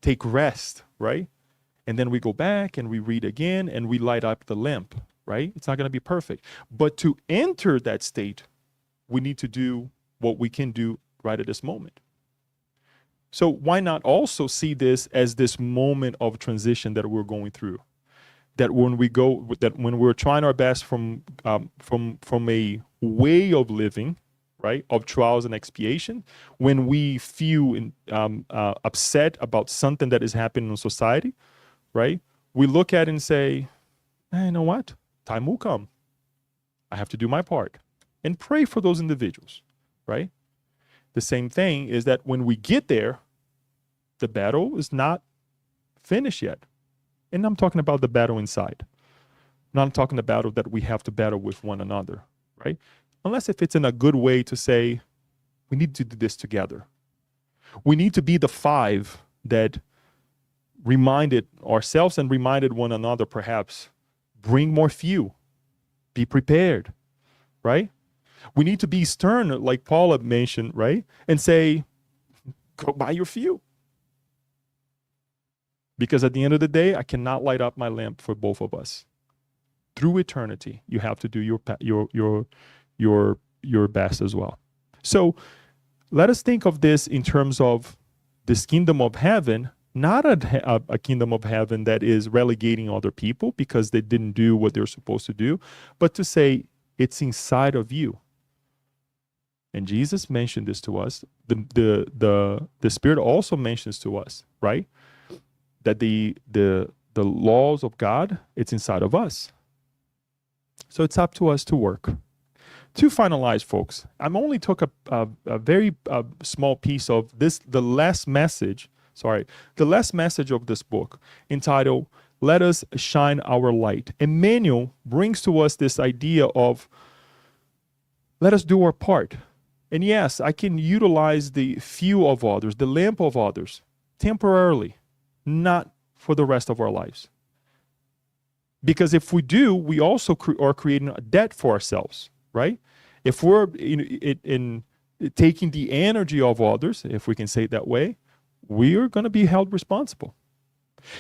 take rest, right? And then we go back and we read again and we light up the lamp, right? It's not going to be perfect. But to enter that state, we need to do what we can do right at this moment. So why not also see this as this moment of transition that we're going through? That when we're trying our best from a way of living, right, of trials and expiation, when we feel upset about something that is happening in society, right, we look at it and say, hey, you know what? Time will come. I have to do my part. And pray for those individuals, right? The same thing is that when we get there, the battle is not finished yet. And I'm talking about the battle inside. Not talking the battle that we have to battle with one another, right? Unless if it's in a good way to say, we need to do this together. We need to be the five that reminded ourselves and reminded one another, perhaps, bring more fuel, be prepared, right? We need to be stern, like Paul had mentioned, right? And say, go buy your fuel. Because at the end of the day, I cannot light up my lamp for both of us. Through eternity, you have to do your best as well. So let us think of this in terms of this kingdom of heaven, not a kingdom of heaven that is relegating other people because they didn't do what they're supposed to do, but to say it's inside of you. And Jesus mentioned this to us. The Spirit also mentions to us, right? That the laws of God, it's inside of us. So it's up to us to work. To finalize, folks, I'm only took a very small piece of this, the last message of this book, entitled, Let Us Shine Our Light. Emmanuel brings to us this idea of, let us do our part. And yes, I can utilize the fuel of others, the lamp of others, temporarily, not for the rest of our lives. Because if we do, we also are creating a debt for ourselves, right? If we're in taking the energy of others, if we can say it that way, we are going to be held responsible.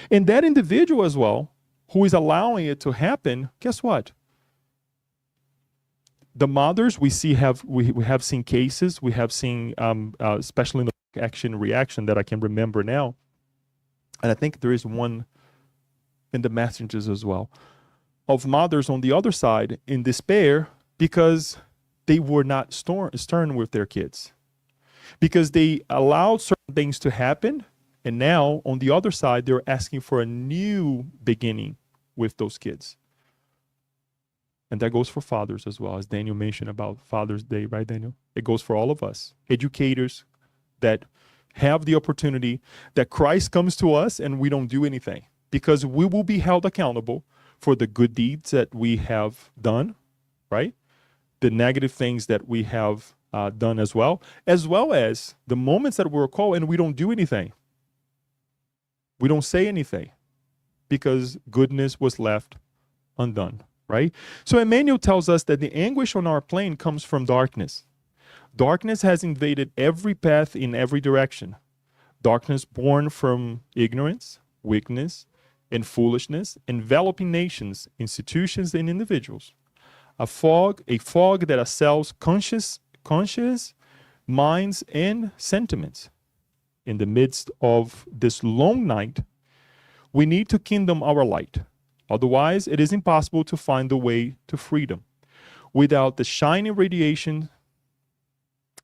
And that individual as well, who is allowing it to happen, guess what? The mothers we have seen cases, we have seen, especially in the action reaction that I can remember now, and I think there is one in the messages as well, of mothers on the other side in despair because they were not stern with their kids, because they allowed certain things to happen, and now on the other side they're asking for a new beginning with those kids. And that goes for fathers as well, as Daniel mentioned about Father's Day, right, Daniel? It goes for all of us, educators that have the opportunity that Christ comes to us and we don't do anything, because we will be held accountable for the good deeds that we have done, right? The negative things that we have done as well as the moments that we're called and we don't do anything. We don't say anything because goodness was left undone, right? So Emmanuel tells us that the anguish on our plane comes from darkness. Darkness has invaded every path in every direction. Darkness born from ignorance, weakness, and foolishness, enveloping nations, institutions, and individuals. A fog that assails conscious minds and sentiments. In the midst of this long night, we need to kindle our light. Otherwise, it is impossible to find the way to freedom. Without the shining radiation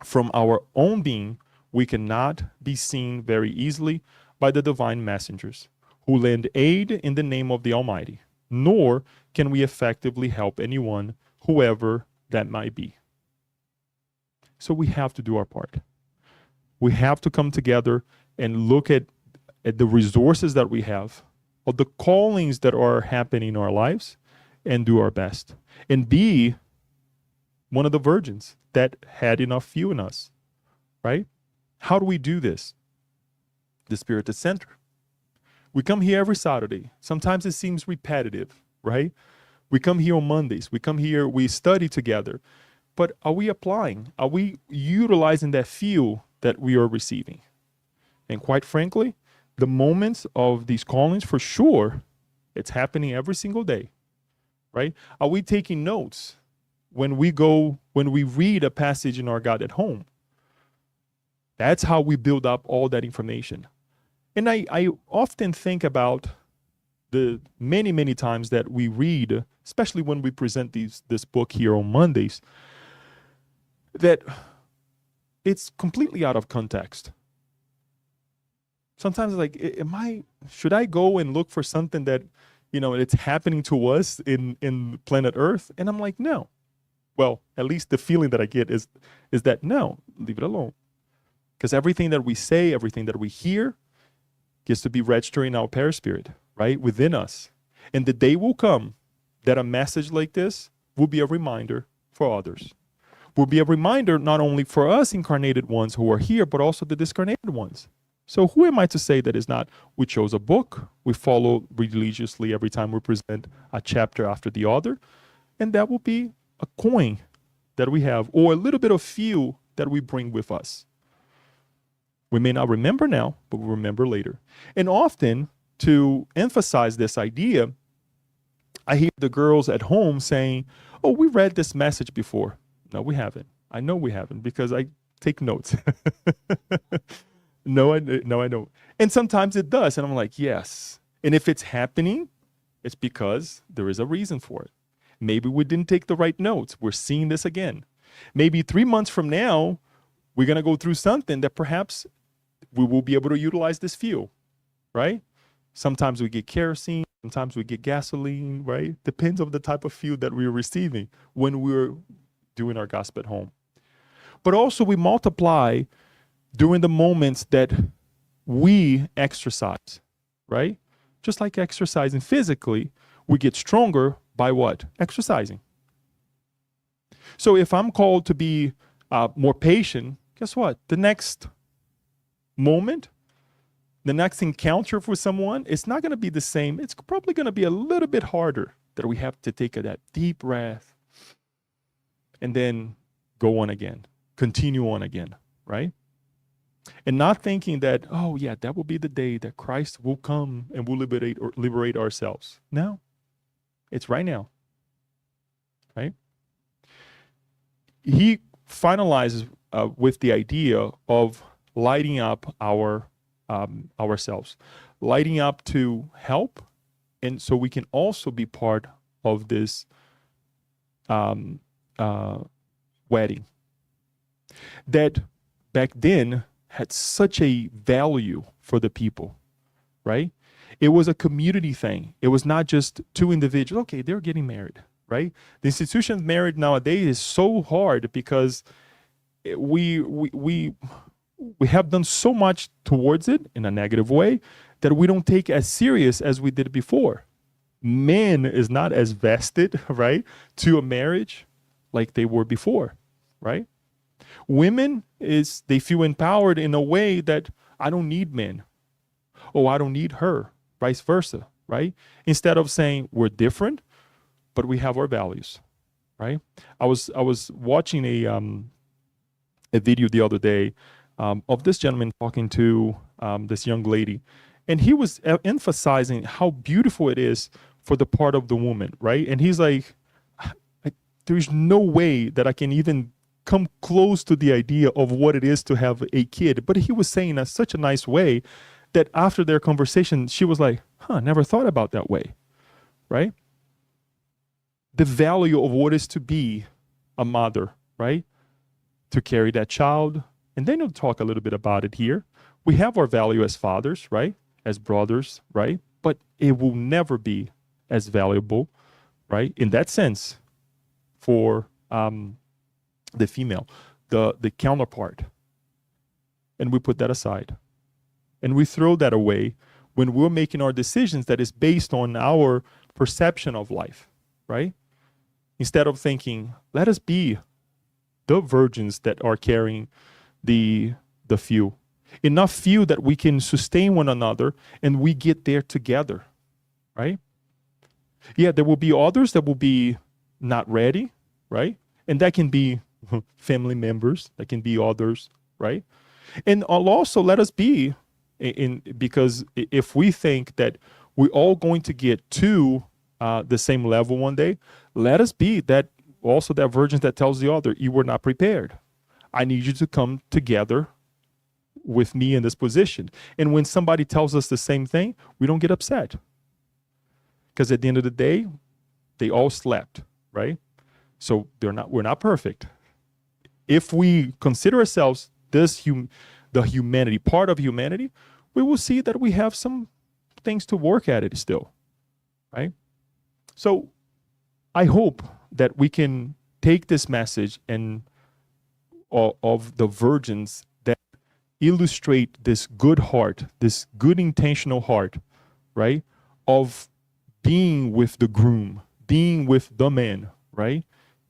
from our own being, we cannot be seen very easily by the divine messengers who lend aid in the name of the Almighty, nor can we effectively help anyone, whoever that might be. So we have to do our part. We have to come together and look at the resources that we have, of the callings that are happening in our lives, and do our best. And be one of the virgins that had enough fuel in us, right? How do we do this? The Spirit is center. We come here every Saturday. Sometimes it seems repetitive, right? We come here on Mondays. We come here, we study together. But are we applying? Are we utilizing that fuel that we are receiving? And quite frankly, the moments of these callings, for sure, it's happening every single day, right? Are we taking notes when we read a passage in our God at home? That's how we build up all that information. And I often think about the many, many times that we read, especially when we present this book here on Mondays, that it's completely out of context. Sometimes like, should I go and look for something that, it's happening to us in planet Earth? And I'm like, no. Well, at least the feeling that I get is that no, leave it alone. Because everything that we say, everything that we hear gets to be registered in our perispirit, right? Within us. And the day will come that a message like this will be a reminder for others. Will be a reminder not only for us incarnated ones who are here, but also the discarnated ones. So who am I to say that is not? We chose a book. We follow religiously every time we present a chapter after the other. And that will be a coin that we have, or a little bit of fuel that we bring with us. We may not remember now, but we'll remember later. And often, to emphasize this idea, I hear the girls at home saying, oh, we read this message before. No, we haven't. I know we haven't because I take notes. No, I don't. And sometimes it does. And I'm like, yes. And if it's happening, it's because there is a reason for it. Maybe we didn't take the right notes. We're seeing this again. Maybe 3 months from now, we're going to go through something that perhaps we will be able to utilize this fuel, right? Sometimes we get kerosene. Sometimes we get gasoline, right? Depends on the type of fuel that we're receiving when we're doing our gospel at home. But also we multiply during the moments that we exercise, right? Just like exercising physically, we get stronger by what? Exercising. So if I'm called to be more patient, guess what? The next moment, the next encounter for someone, it's not going to be the same. It's probably going to be a little bit harder that we have to take that deep breath and then go on again, continue on again, right? And not thinking that, oh yeah, that will be the day that Christ will come and will liberate ourselves. No, it's right now, right? He finalizes with the idea of lighting up ourselves, lighting up to help, and so we can also be part of this wedding that back then had such a value for the people, right? It was a community thing. It was not just two individuals. Okay, they're getting married, right? The institution of marriage nowadays is so hard because we have done so much towards it in a negative way that we don't take as serious as we did before. Men is not as vested, right, to a marriage like they were before, right? Women they feel empowered in a way that I don't need men. Oh, I don't need her, vice versa, right? Instead of saying we're different, but we have our values, right? I was watching a video the other day of this gentleman talking to this young lady, and he was emphasizing how beautiful it is for the part of the woman, right? And he's like, there's no way that I can even come close to the idea of what it is to have a kid. But he was saying in such a nice way that after their conversation, she was like, never thought about that way, right? The value of what is to be a mother, right? To carry that child. And then you'll talk a little bit about it here. We have our value as fathers, right? As brothers, right? But it will never be as valuable, right? In that sense, for the female, the counterpart. And we put that aside. And we throw that away when we're making our decisions that is based on our perception of life, right? Instead of thinking, let us be the virgins that are carrying the fuel. enough few that we can sustain one another and we get there together, right? Yeah, there will be others that will be not ready, right? And that can be family members, that can be others, right? And also let us be because if we think that we're all going to get to the same level one day, let us be that also that virgin that tells the other, you were not prepared. I need you to come together with me in this position. And when somebody tells us the same thing, we don't get upset. Because at the end of the day, they all slept, right? So we're not perfect. If we consider ourselves the humanity, part of humanity, we will see that we have some things to work at it still, right? So I hope that we can take this message and of the virgins that illustrate this good heart, this good intentional heart, right? Of being with the groom, being with the man, right?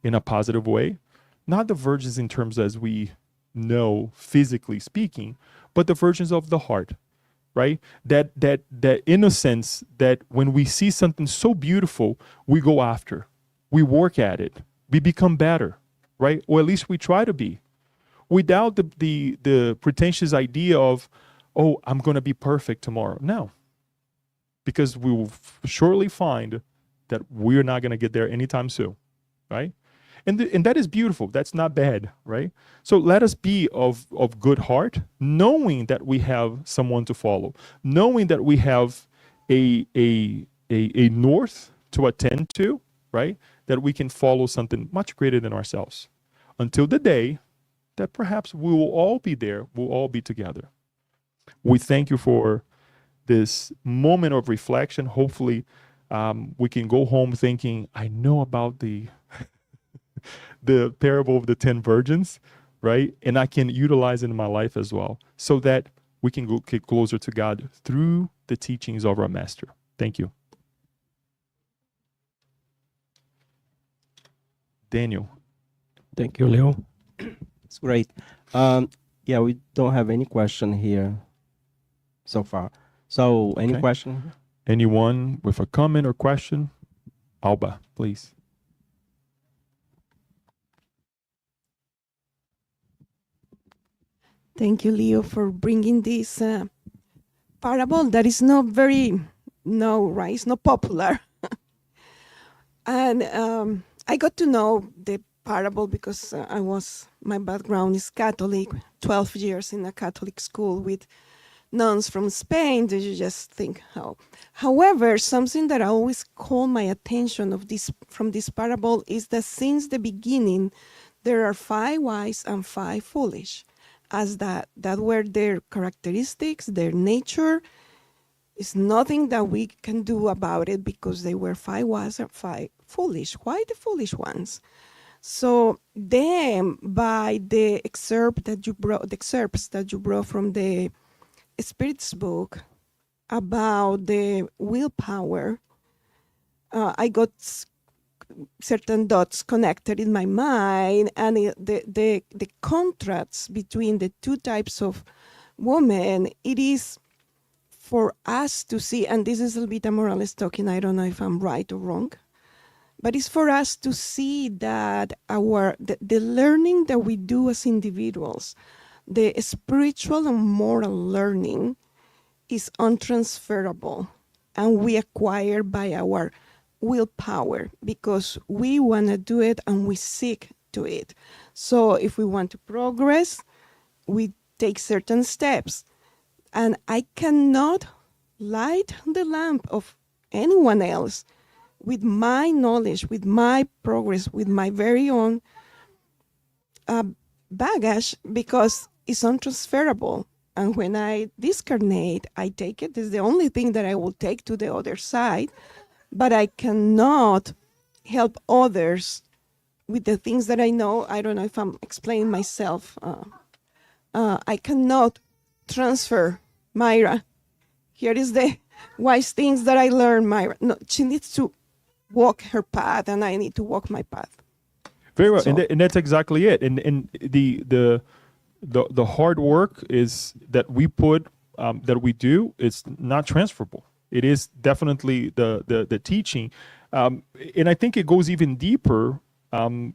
In a positive way. Not the virgins in terms as we know physically speaking, but the virgins of the heart, right? That innocence that when we see something so beautiful, we go after, we work at it, we become better, right? Or at least we try to be, without the pretentious idea of, oh, I'm going to be perfect tomorrow. No, because we will surely find that we're not going to get there anytime soon, right? And that is beautiful. That's not bad, right? So let us be of good heart, knowing that we have someone to follow, knowing that we have a north to attend to, right? That we can follow something much greater than ourselves, until the day that perhaps we will all be there, we'll all be together. We thank you for this moment of reflection. Hopefully, we can go home thinking, I know about the parable of the 10 virgins, right? And I can utilize it in my life as well, so that we can get closer to God through the teachings of our Master. Thank you. Daniel. Thank you, Leo. It's great. Yeah, we don't have any question here so far. So, any Okay. question? Anyone with a comment or question? Alba, please. Thank you, Leo, for bringing this parable that is not very, no, right? It's not popular. And I got to know the parable because my background is Catholic, 12 years in a Catholic school with nuns from Spain. Did you just think how? However, something that always called my attention from this parable is that since the beginning, there are 5 wise and 5 foolish, as that were their characteristics, their nature. Is nothing that we can do about it because they were 5 wise and 5 foolish. Why the foolish ones? So then, by the excerpts that you brought from the Spirit's book about the willpower, I got certain dots connected in my mind, and the contrasts between the 2 types of women, it is for us to see, and this is a little bit Morales talking, I don't know if I'm right or wrong, but it's for us to see that the learning that we do as individuals, the spiritual and moral learning, is untransferable, and we acquire by our willpower because we want to do it and we seek to it. So if we want to progress, we take certain steps. And I cannot light the lamp of anyone else with my knowledge, with my progress, with my very own baggage, because it's untransferable. And when I discarnate, I take it. It's the only thing that I will take to the other side. But I cannot help others with the things that I know. I don't know if I'm explaining myself. I cannot transfer Myra. Here is the wise things that I learned, Myra. No, she needs to walk her path, and I need to walk my path. Very well, So- and that's exactly it. And the hard work is that we put that we do, it's not transferable. It is definitely the teaching, and I think it goes even deeper. And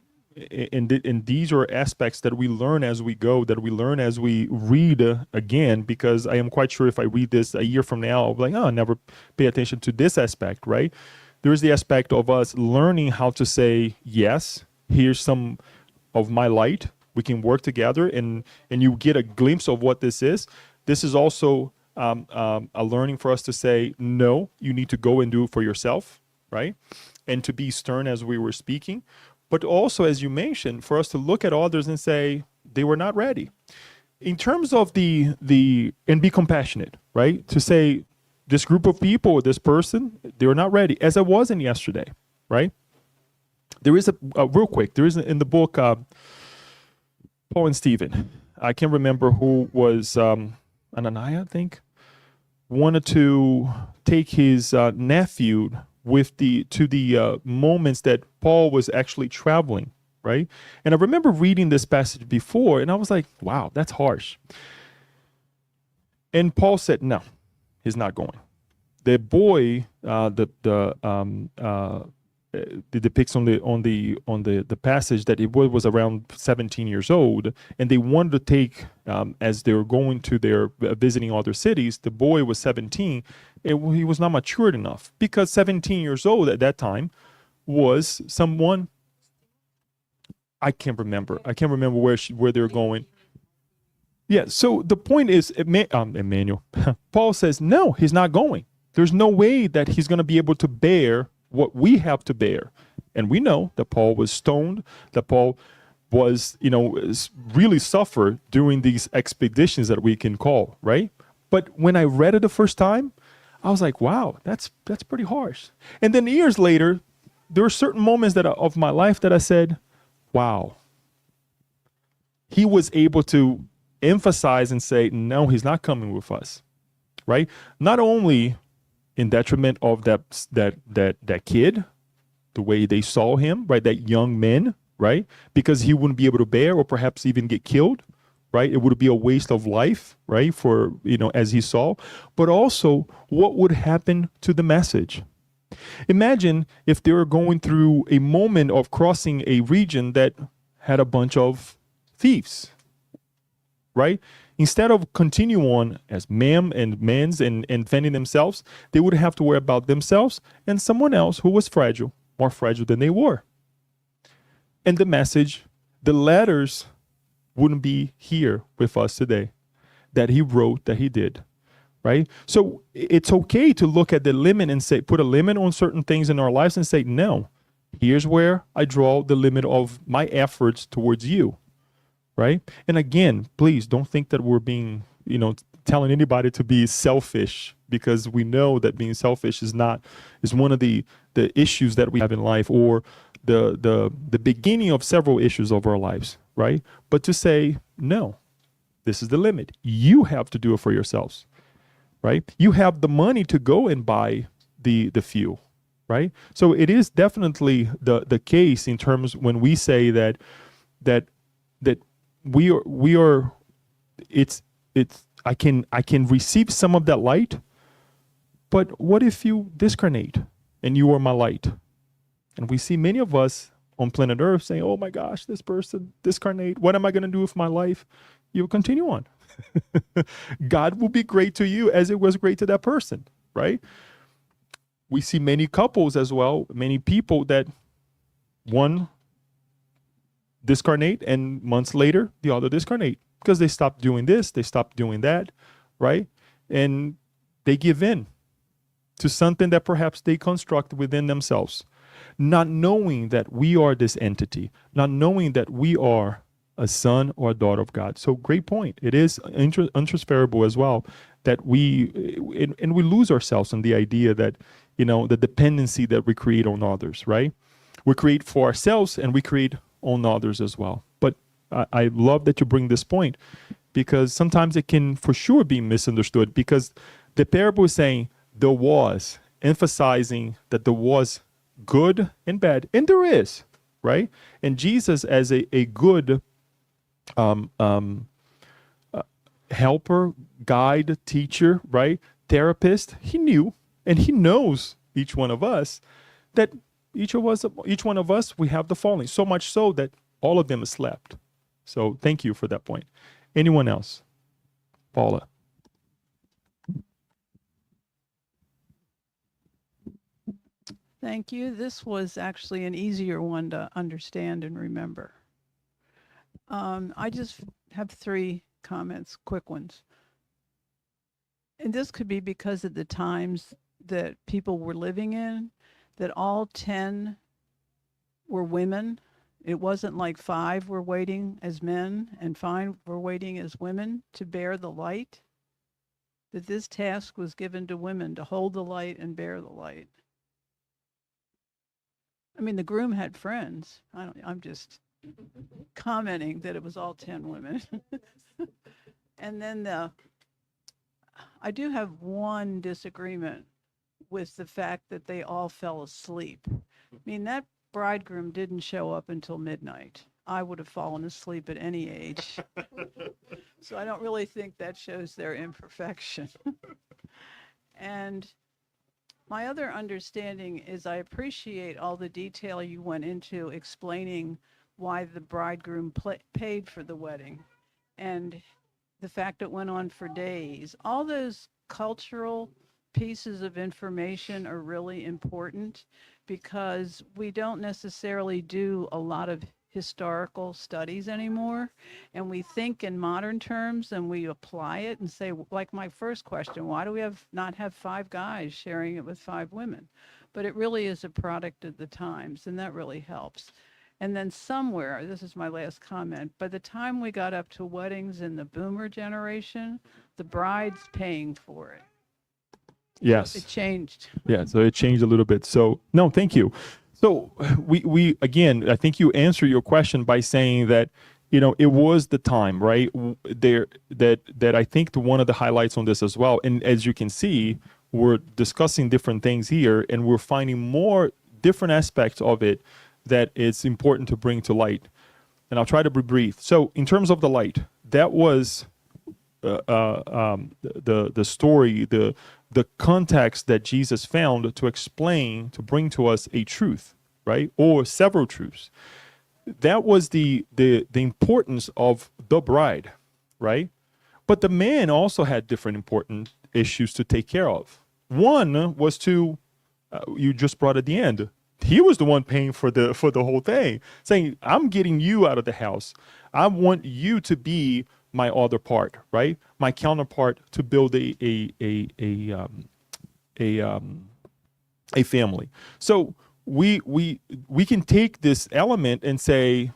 these are aspects that we learn as we go, that we learn as we read again, because I am quite sure if I read this a year from now, I'll be like, oh, I never pay attention to this aspect, right? There is the aspect of us learning how to say, yes, here's some of my light. We can work together, and you get a glimpse of what this is. This is also a learning for us to say, no, you need to go and do it for yourself, right? And to be stern as we were speaking. But also, as you mentioned, for us to look at others and say, they were not ready. In terms of and be compassionate, right? To say, this group of people, this person, they were not ready, as I wasn't yesterday, right? There is real quick, there is in the book, Paul and Stephen. I can't remember who was, Ananias, I think, wanted to take his nephew to the moments that Paul was actually traveling, right? And I remember reading this passage before, and I was like, wow, that's harsh. And Paul said, no, he's not going. The boy, it depicts on the passage that it was around 17 years old, and they wanted to take, as they were going to their visiting other cities, the boy was 17, and he was not matured enough, because 17 years old at that time was someone, I can't remember where they're going. Yeah, so the point is, Emmanuel, Paul says, no, he's not going. There's no way that he's going to be able to bear what we have to bear. And we know that Paul was stoned, that Paul was, really suffered during these expeditions that we can call, right? But when I read it the first time, I was like, wow, that's pretty harsh. And then years later, there were certain moments of my life that I said, wow. He was able to emphasize and say, no, he's not coming with us, right? Not only in detriment of that kid, the way they saw him, right? That young man, right? Because he wouldn't be able to bear, or perhaps even get killed, right? It would be a waste of life, right? For, as he saw, but also what would happen to the message. Imagine if they were going through a moment of crossing a region that had a bunch of thieves, right? Instead of continue on as men and fending themselves, they would have to worry about themselves and someone else who was fragile, more fragile than they were. And the message, the letters wouldn't be here with us today that he wrote, that he did, right? So it's okay to look at the limit and say, put a limit on certain things in our lives and say, no, here's where I draw the limit of my efforts towards you. Right? And again, please don't think that we're being, telling anybody to be selfish, because we know that being selfish is one of the issues that we have in life, or the beginning of several issues of our lives, right? But to say, no, this is the limit. You have to do it for yourselves, right? You have the money to go and buy the fuel, right? So it is definitely the case in terms when we say that we are it's I can receive some of that light, but what if you discarnate and you are my light? And we see many of us on planet Earth saying, oh my gosh, this person discarnate, what am I going to do with my life? You continue on. God will be great to you as it was great to that person, right? We see many couples as well, many people that one discarnate, and months later the other discarnate, because they stopped doing this, they stopped doing that, right? And they give in to something that perhaps they construct within themselves, not knowing that we are this entity, not knowing that we are a son or a daughter of God. So great point. It is untransferable as well, that we lose ourselves in the idea that, the dependency that we create on others, right? We create for ourselves and we create on others as well. But I love that you bring this point, because sometimes it can for sure be misunderstood, because the parable is saying there was, emphasizing that there was good and bad, and there is, right? And Jesus, as a good helper, guide, teacher, right? Therapist. He knew, and he knows each one of us that each one of us, we have the falling. So much so that all of them slept. So thank you for that point. Anyone else? Paula. Thank you. This was actually an easier one to understand and remember. I just have 3 comments, quick ones. And this could be because of the times that people were living in, that all 10 were women. It wasn't like 5 were waiting as men and 5 were waiting as women to bear the light. That this task was given to women to hold the light and bear the light. I mean, the groom had friends. I'm just commenting that it was all 10 women. And then I do have one disagreement with the fact that they all fell asleep. I mean, that bridegroom didn't show up until midnight. I would have fallen asleep at any age. So I don't really think that shows their imperfection. And my other understanding is I appreciate all the detail you went into explaining why the bridegroom paid for the wedding and the fact it went on for days. All those cultural pieces of information are really important because we don't necessarily do a lot of historical studies anymore, and we think in modern terms and we apply it and say, like my first question, why do we not have 5 guys sharing it with 5 women? But it really is a product of the times, and that really helps. And then somewhere, this is my last comment, by the time we got up to weddings in the boomer generation, the bride's paying for it. Yes. It changed. Yeah, so it changed a little bit. So no, thank you. So we again, I think you answer your question by saying that, you know, it was the time, right? There that I think one of the highlights on this as well. And as you can see, we're discussing different things here, and we're finding more different aspects of it that it's important to bring to light. And I'll try to be brief. So in terms of the light, that was the story, the context that Jesus found to explain, to bring to us a truth, right? Or several truths. That was the importance of the bride, right? But the man also had different important issues to take care of. One was to, you just brought at the end, he was the one paying for the whole thing, saying, I'm getting you out of the house. I want you to be my other part, right? My counterpart to build a family. So we can take this element and say,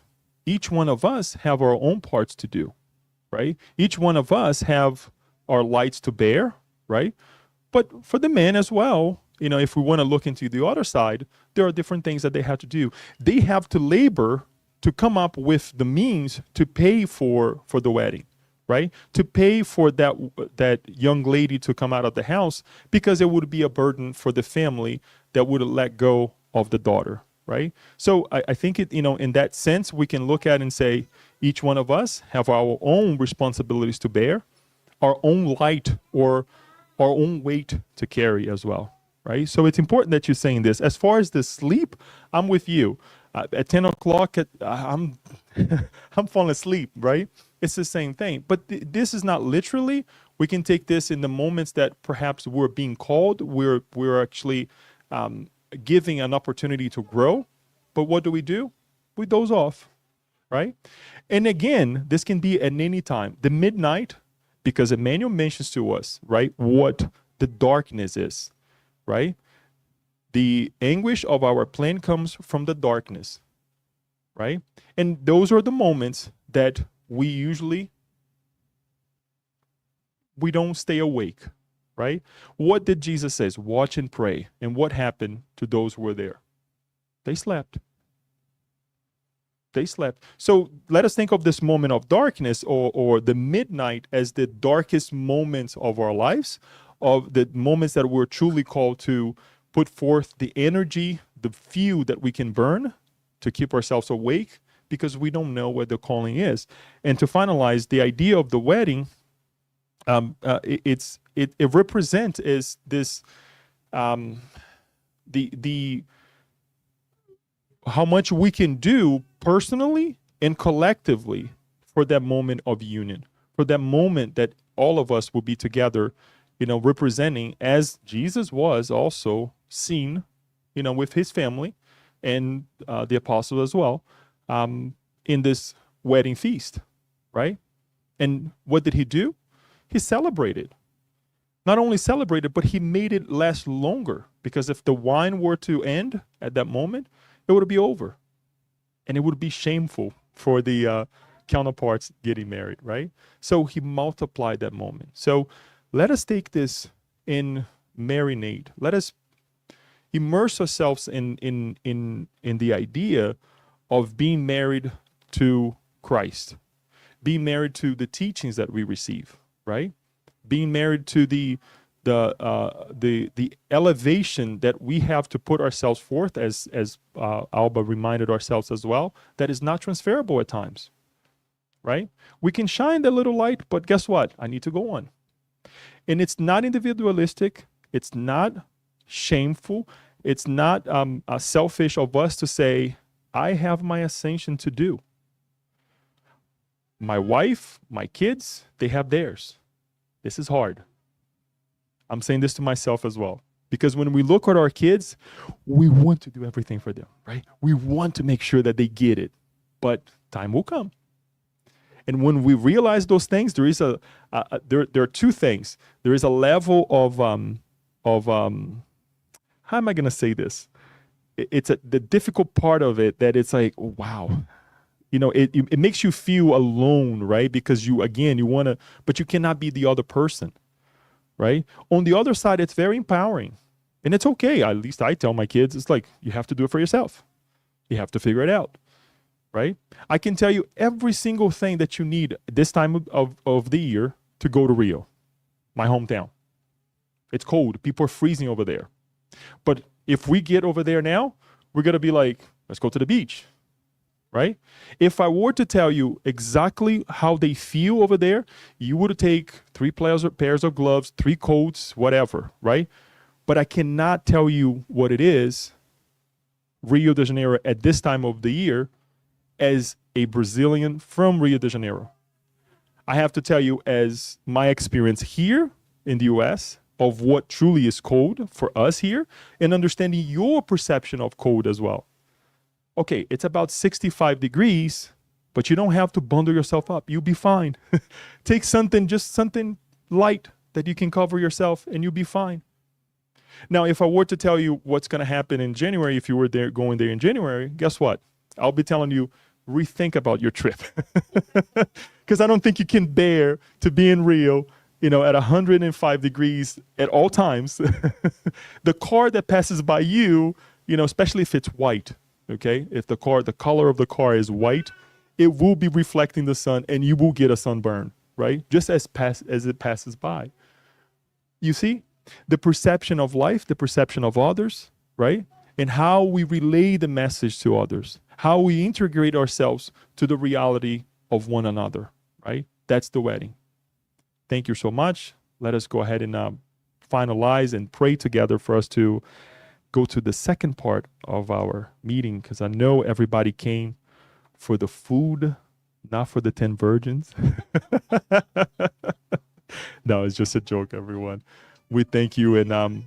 each one of us have our own parts to do, right? Each one of us have our lights to bear, right? But for the men as well, you know, if we want to look into the other side, there are different things that they have to do. They have to labor to come up with the means to pay for the wedding, right? To pay for that young lady to come out of the house, because it would be a burden for the family that would let go of the daughter, right? So I think it, you know, in that sense, we can look at and say, each one of us have our own responsibilities to bear, our own light or our own weight to carry as well, right? So it's important that you're saying this. As far as the sleep, I'm with you. At 10 o'clock, I'm I'm falling asleep, right? It's the same thing. But this is not literally. We can take this in the moments that perhaps we're being called. We're actually giving an opportunity to grow. But what do? We doze off, right? And again, this can be at any time. The midnight, because Emmanuel mentions to us, right, what the darkness is, right? The anguish of our plan comes from the darkness, right? And those are the moments that we don't stay awake, right? What did Jesus say? Watch and pray. And what happened to those who were there? They slept. They slept. So let us think of this moment of darkness or the midnight as the darkest moments of our lives, of the moments that we're truly called to put forth the energy, the fuel that we can burn to keep ourselves awake, because we don't know what the calling is. And to finalize, the idea of the wedding It represents is this the how much we can do personally and collectively for that moment of union, for that moment that all of us will be together, representing as Jesus was also seen, with his family and the apostles as well, in this wedding feast, right? And what did he do? He celebrated. Not only celebrated, but he made it last longer, because if the wine were to end at that moment, it would be over. And it would be shameful for the counterparts getting married, right? So he multiplied that moment. So let us take this in marinate. Let us immerse ourselves in the idea of being married to Christ, being married to the teachings that we receive, right? Being married to the elevation that we have to put ourselves forth, as Alba reminded ourselves as well, that is not transferable at times, right? We can shine that little light, but guess what? I need to go on. And it's not individualistic. It's not shameful. It's not selfish of us to say, I have my ascension to do. My wife, my kids, they have theirs. This is hard. I'm saying this to myself as well. Because when we look at our kids, we want to do everything for them, right? We want to make sure that they get it. But time will come. And when we realize those things, there is there are two things. There is a level of how am I going to say this? It's the difficult part of it, that it's like, wow. It makes you feel alone, right? Because you want to, but you cannot be the other person, right? On the other side, it's very empowering. And it's okay. At least I tell my kids, it's like, you have to do it for yourself. You have to figure it out, right? I can tell you every single thing that you need this time of the year to go to Rio, my hometown. It's cold. People are freezing over there. But if we get over there now, we're going to be like, let's go to the beach. Right? If I were to tell you exactly how they feel over there, you would take 3 pairs of gloves, 3 coats, whatever, right? But I cannot tell you what it is, Rio de Janeiro at this time of the year, as a Brazilian from Rio de Janeiro. I have to tell you, as my experience here in the US, of what truly is cold for us here, and understanding your perception of cold as well. Okay, it's about 65 degrees, but you don't have to bundle yourself up. You'll be fine. Take something light that you can cover yourself, and you'll be fine. Now, if I were to tell you what's going to happen in January, if you were going there in January, guess what? I'll be telling you, rethink about your trip. Because I don't think you can bear to be in Rio, at 105 degrees at all times. The car that passes by you, especially if it's white, okay? If the color of the car is white, it will be reflecting the sun, and you will get a sunburn, right? Just as it passes by. You see? The perception of life, the perception of others, right? And how we relay the message to others. How we integrate ourselves to the reality of one another, right? That's the wedding. Thank you so much. Let us go ahead and finalize and pray together for us to go to the second part of our meeting, because I know everybody came for the food, not for the 10 virgins. No, it's just a joke, everyone. We thank you, and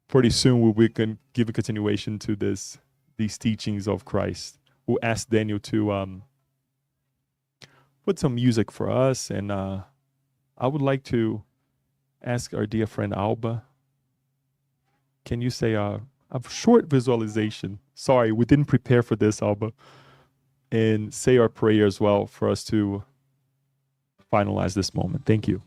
pretty soon we can give a continuation to these teachings of Christ. We'll ask Daniel to put some music for us, and I would like to ask our dear friend Alba, can you say a short visualization? Sorry, we didn't prepare for this, Alba. And say our prayer as well for us to finalize this moment. Thank you.